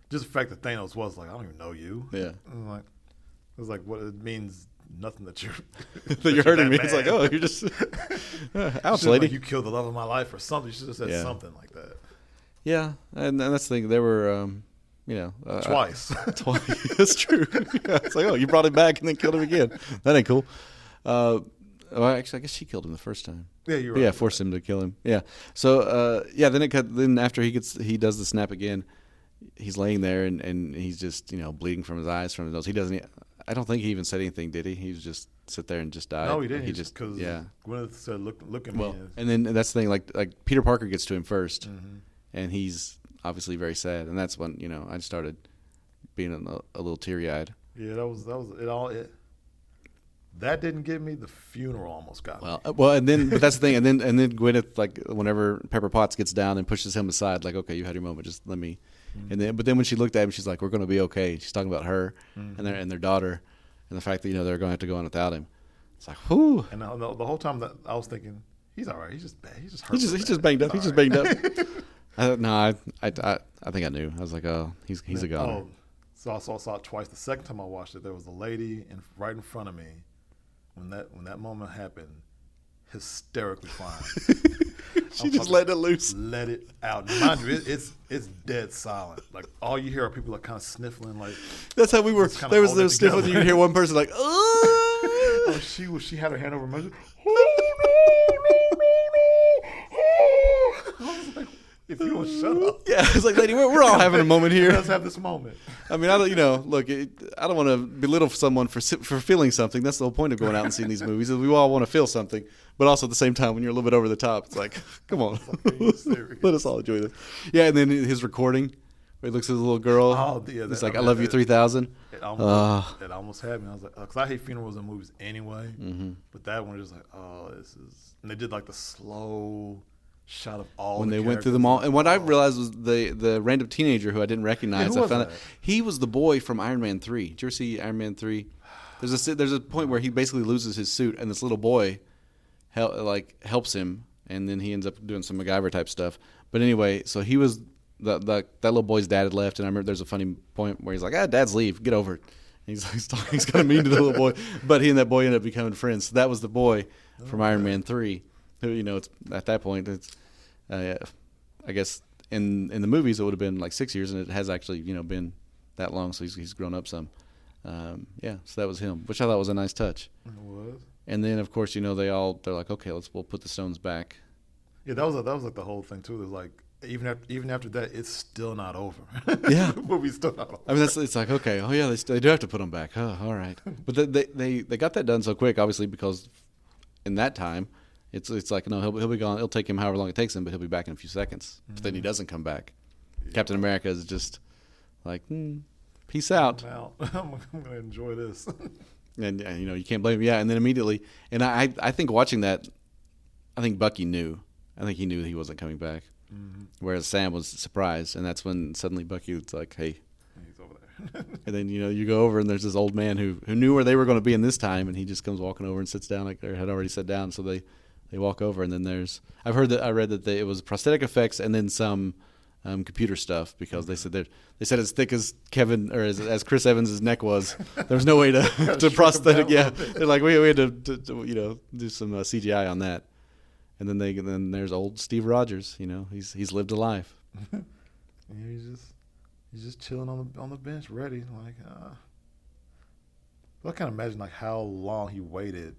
just the fact that Thanos was like, I don't even know you. Yeah, it was like what it means. Nothing that you're that you're hurting me. It's like, oh, you're just ouch, lady. Like, you killed the love of my life or something. You should have said something like that. Yeah, and that's the thing. There were, twice. Twice. That's true. Yeah, it's like, oh, you brought him back and then killed him again. That ain't cool. Actually, I guess she killed him the first time. Yeah, you're right. Yeah, forced him to kill him. Yeah. So, then after he does the snap again, he's laying there and he's just, bleeding from his eyes, from his nose. He doesn't. I don't think he even said anything, did he? He was just sit there and just died. No, he didn't. He just because Gwyneth said, "Look at me." Well, and then that's the thing. Like Peter Parker gets to him first, and he's obviously very sad. And that's when I started being a little teary eyed. Yeah, that was it. That didn't get me. The funeral almost got me. But that's the thing. And then Gwyneth, like, whenever Pepper Potts gets down and pushes him aside, like, okay, you had your moment, just let me. Mm-hmm. But then when she looked at him, she's like, we're going to be okay. She's talking about her and their daughter, and the fact that they're going to have to go on without him. It's like, whew. And the whole time that I was thinking, he's all right. He's just bad. He's just hurt. He's just banged up. He's just banged up. I think I knew. I was like, oh, he's a goner. Oh, so I saw it twice. The second time I watched it, there was a lady right in front of me. When that moment happened, hysterically crying. She just let it loose. Let it out. Mind you, it's dead silent. Like, all you hear are people like kind of sniffling. Like, that's how we were. There was sniffling. You could hear one person like, oh. Oh, she had her hand over her mouth. If you don't shut up. Yeah, it's like, lady, we're all having a moment here. Let's have this moment. I mean, I don't want to belittle someone for feeling something. That's the whole point of going out and seeing these movies. Is we all want to feel something, but also at the same time, when you're a little bit over the top, it's like, come on, let us all enjoy this. Yeah, and then his recording, where he looks at the little girl. Oh, yeah, it's like, I love you 3000. It almost had me. I was like, because I hate funerals and movies anyway. Mm-hmm. But that one was just like, oh, this is. And they did like the slow shot of all when they went through them all. And what I realized was the random teenager who I didn't recognize. I found out he was the boy from Iron Man 3. Did you ever see Iron Man 3? There's a point where he basically loses his suit, and this little boy helps him, and then he ends up doing some MacGyver type stuff. But anyway, so he was that little boy's dad had left, and I remember there's a funny point where he's like, Dad's leave, get over it. He's kind of mean to the little boy, but he and that boy ended up becoming friends. So that was the boy from Iron Man 3. Who, it's at that point, it's I guess in the movies it would have been like 6 years, and it has actually been that long. So he's grown up some. So that was him, which I thought was a nice touch. It was. And then of course they're like, okay, we'll put the stones back. Yeah, that was like the whole thing too. There's like even after that, it's still not over. Yeah, the movie's still not over. I mean, it's like, okay, oh yeah, they do have to put them back. Oh, all right, but they got that done so quick, obviously, because in that time, it's like, no, he'll be gone. It'll take him however long it takes him, but he'll be back in a few seconds. Mm-hmm. But then he doesn't come back. Yeah. Captain America is just like, peace out. I'm gonna enjoy this. and you can't blame him. Yeah, and then immediately, and I think watching that, I think Bucky knew. I think he knew he wasn't coming back. Mm-hmm. Whereas Sam was surprised, and that's when suddenly Bucky was like, hey. He's over there. And then, you go over, and there's this old man who knew where they were going to be in this time, and he just comes walking over and sits down like they had already sat down. So they walk over, and then I read that it was prosthetic effects and then some computer stuff, because they said as thick as Kevin or as Chris Evans' neck was, there was no way to prosthetic. Yeah, they're like, we had to do some CGI on that. And then there's old Steve Rogers. He's lived a life. Yeah, he's just chilling on the bench, ready. Like, I can't imagine like how long he waited.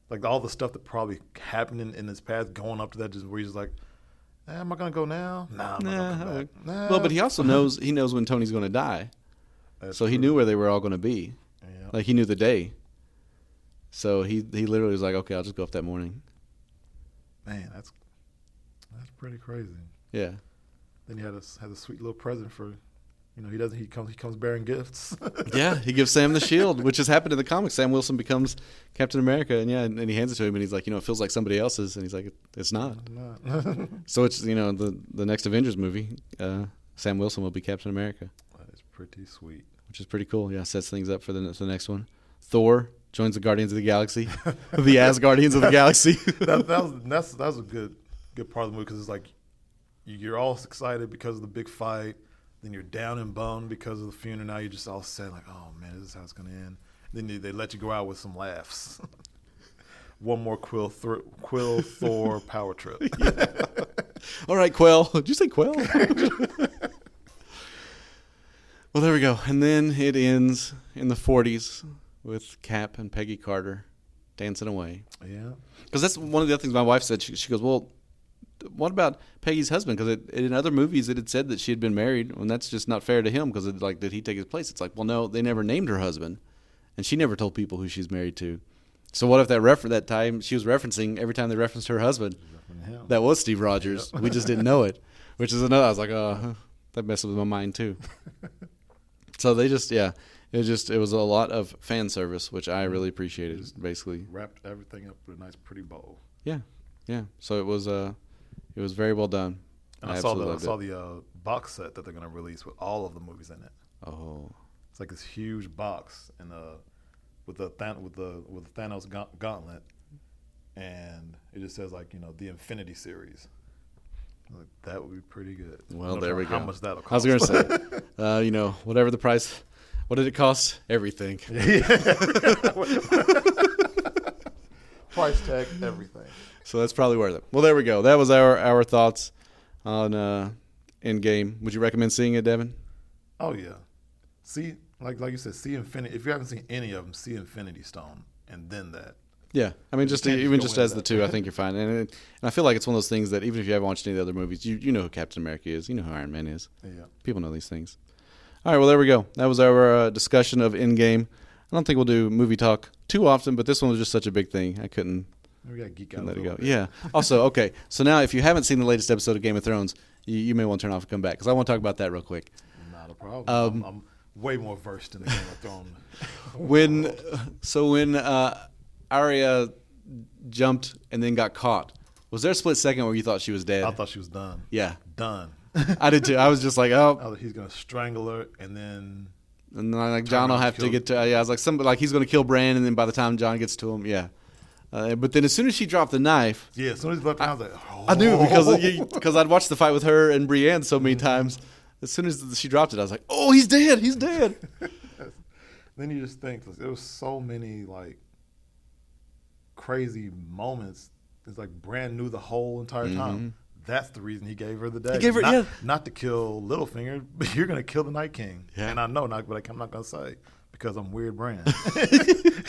Like all the stuff that probably happened in his past, going up to that, just where he's just like, am I gonna go now? Nah, I'm not gonna come back. Nah. Well, but he also knows when Tony's gonna die. That's so true. He knew where they were all gonna be. Yeah. Like he knew the day. So he literally was like, okay, I'll just go up that morning. Man, that's pretty crazy. Yeah. Then he had a sweet little present for, he comes bearing gifts. Yeah, he gives Sam the shield, which has happened in the comics. Sam Wilson becomes Captain America, and he hands it to him, and he's like, it feels like somebody else's, and he's like, it's not. So it's the next Avengers movie, Sam Wilson will be Captain America. That is pretty sweet. Which is pretty cool. Yeah, sets things up for the next one. Thor joins the Guardians of the Galaxy, the Asgardians of the Galaxy. that was a good part of the movie, because it's like you're all excited because of the big fight, then you're down and bummed because of the funeral. Now you're just all sad, like, oh man, this is how it's gonna end. Then they let you go out with some laughs. One more Quill Thor power trip. Yeah. All right, Quill. Did you say Quill? Well, there we go. And then it ends in the 40s with Cap and Peggy Carter dancing away. Yeah. Because that's one of the other things my wife said. She goes, well, what about Peggy's husband? Because in other movies it had said that she had been married, and that's just not fair to him, because did he take his place? It's like, well, no, they never named her husband, and she never told people who she's married to. So what if that time she was referencing, every time they referenced her husband, that was Steve Rogers. Yep. We just didn't know it, which is another. I was like, oh, that messes with my mind too. So they just, yeah. It was a lot of fan service, which I really appreciated. Basically, wrapped everything up with a nice, pretty bow. Yeah. So it was very well done. And I saw the box set that they're going to release with all of the movies in it. Oh, it's like this huge box, and with the Thanos gauntlet, and it just says the Infinity series. Like, that would be pretty good. Well, there we go. How much that'll cost? I was going to say, whatever the price. What did it cost? Everything. Price tag, everything. So that's probably worth it. Well, there we go. That was our thoughts on Endgame. Would you recommend seeing it, Deven? Oh yeah. See, like you said, see Infinity. If you haven't seen any of them, see Infinity Stone, and then that. Yeah, I mean, just as the two, I think you're fine. And I feel like it's one of those things that even if you haven't watched any of the other movies, you know who Captain America is, you know who Iron Man is. Yeah. People know these things. All right, well, there we go. That was our discussion of Endgame. I don't think we'll do movie talk too often, but this one was just such a big thing. I couldn't We got to geek out let a it go. little bit. Yeah. Also, okay, so now if you haven't seen the latest episode of Game of Thrones, you may want to turn off and come back, because I want to talk about that real quick. Not a problem. I'm way more versed in the Game of Thrones. when Arya jumped and then got caught, was there a split second where you thought she was dead? I thought she was done. Yeah. Done. I did too. I was just like, oh. He's going to strangle her, and then John will have to get to. I was like, he's going to kill Bran, and then by the time John gets to him, yeah. But then as soon as she dropped the knife, as soon as he left, I was like, oh. I knew because I'd watched the fight with her and Brienne so many times. As soon as she dropped it, I was like, oh, he's dead. He's dead. then you just think there was so many like crazy moments. It's like Bran knew the whole entire time. That's the reason he gave her the dagger. He gave her not to kill Littlefinger, but you're gonna kill the Night King. Yeah. And I know not, but I'm not gonna say because I'm weird Bran.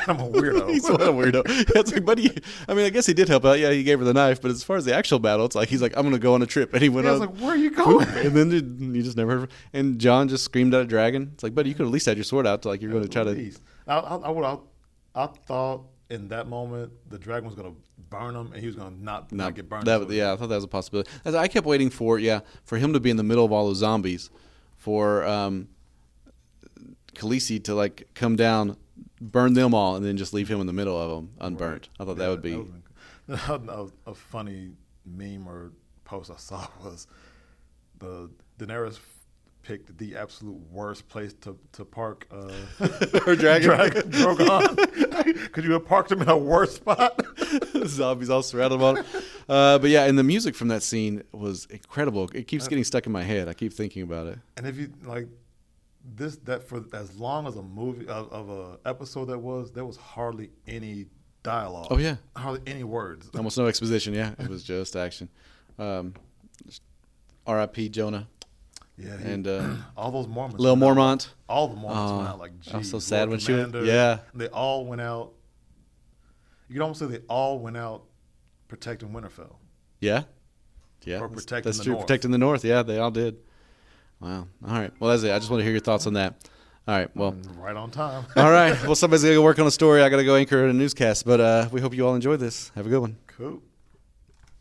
I'm a weirdo. He's a weirdo. It's like, buddy. I mean, I guess he did help out. Yeah, he gave her the knife, but as far as the actual battle, it's like he's like, I'm gonna go on a trip, and he went. I was like, where are you going? And then you just never heard. And John just screamed at a dragon. It's like, buddy, you could at least had your sword out to like you're going to try to. I thought in that moment the dragon was gonna burn him, and he was gonna not get burned. Yeah, I thought that was a possibility. I kept waiting for him to be in the middle of all those zombies, for Khaleesi to like come down, burn them all, and then just leave him in the middle of them unburnt. Right. I thought that would be a funny meme or post I saw was the Daenerys picked the absolute worst place to park her Drogon. Could you have parked him in a worse spot? Zombies all surrounded him on it. But yeah, and the music from that scene was incredible. It keeps getting stuck in my head. I keep thinking about it. And if you like that for as long as a movie of a episode there was hardly any dialogue. Oh yeah, hardly any words. Almost no exposition. Yeah, it was just action. R.I.P. Jonah. Yeah, and all those Mormons. Lil Mormont. All the Mormons went out like, geez, I was so sad when Commander, she went. Yeah. They all went out. You could almost say they all went out protecting Winterfell. Yeah. Yeah. Or protecting that's the true. North. Protecting the North. Yeah, they all did. Wow. All right. Well, that's it. I just want to hear your thoughts on that. All right. Well. Right on time. All right. Well, somebody's going to go work on a story. I got to go anchor a newscast. But we hope you all enjoyed this. Have a good one. Cool.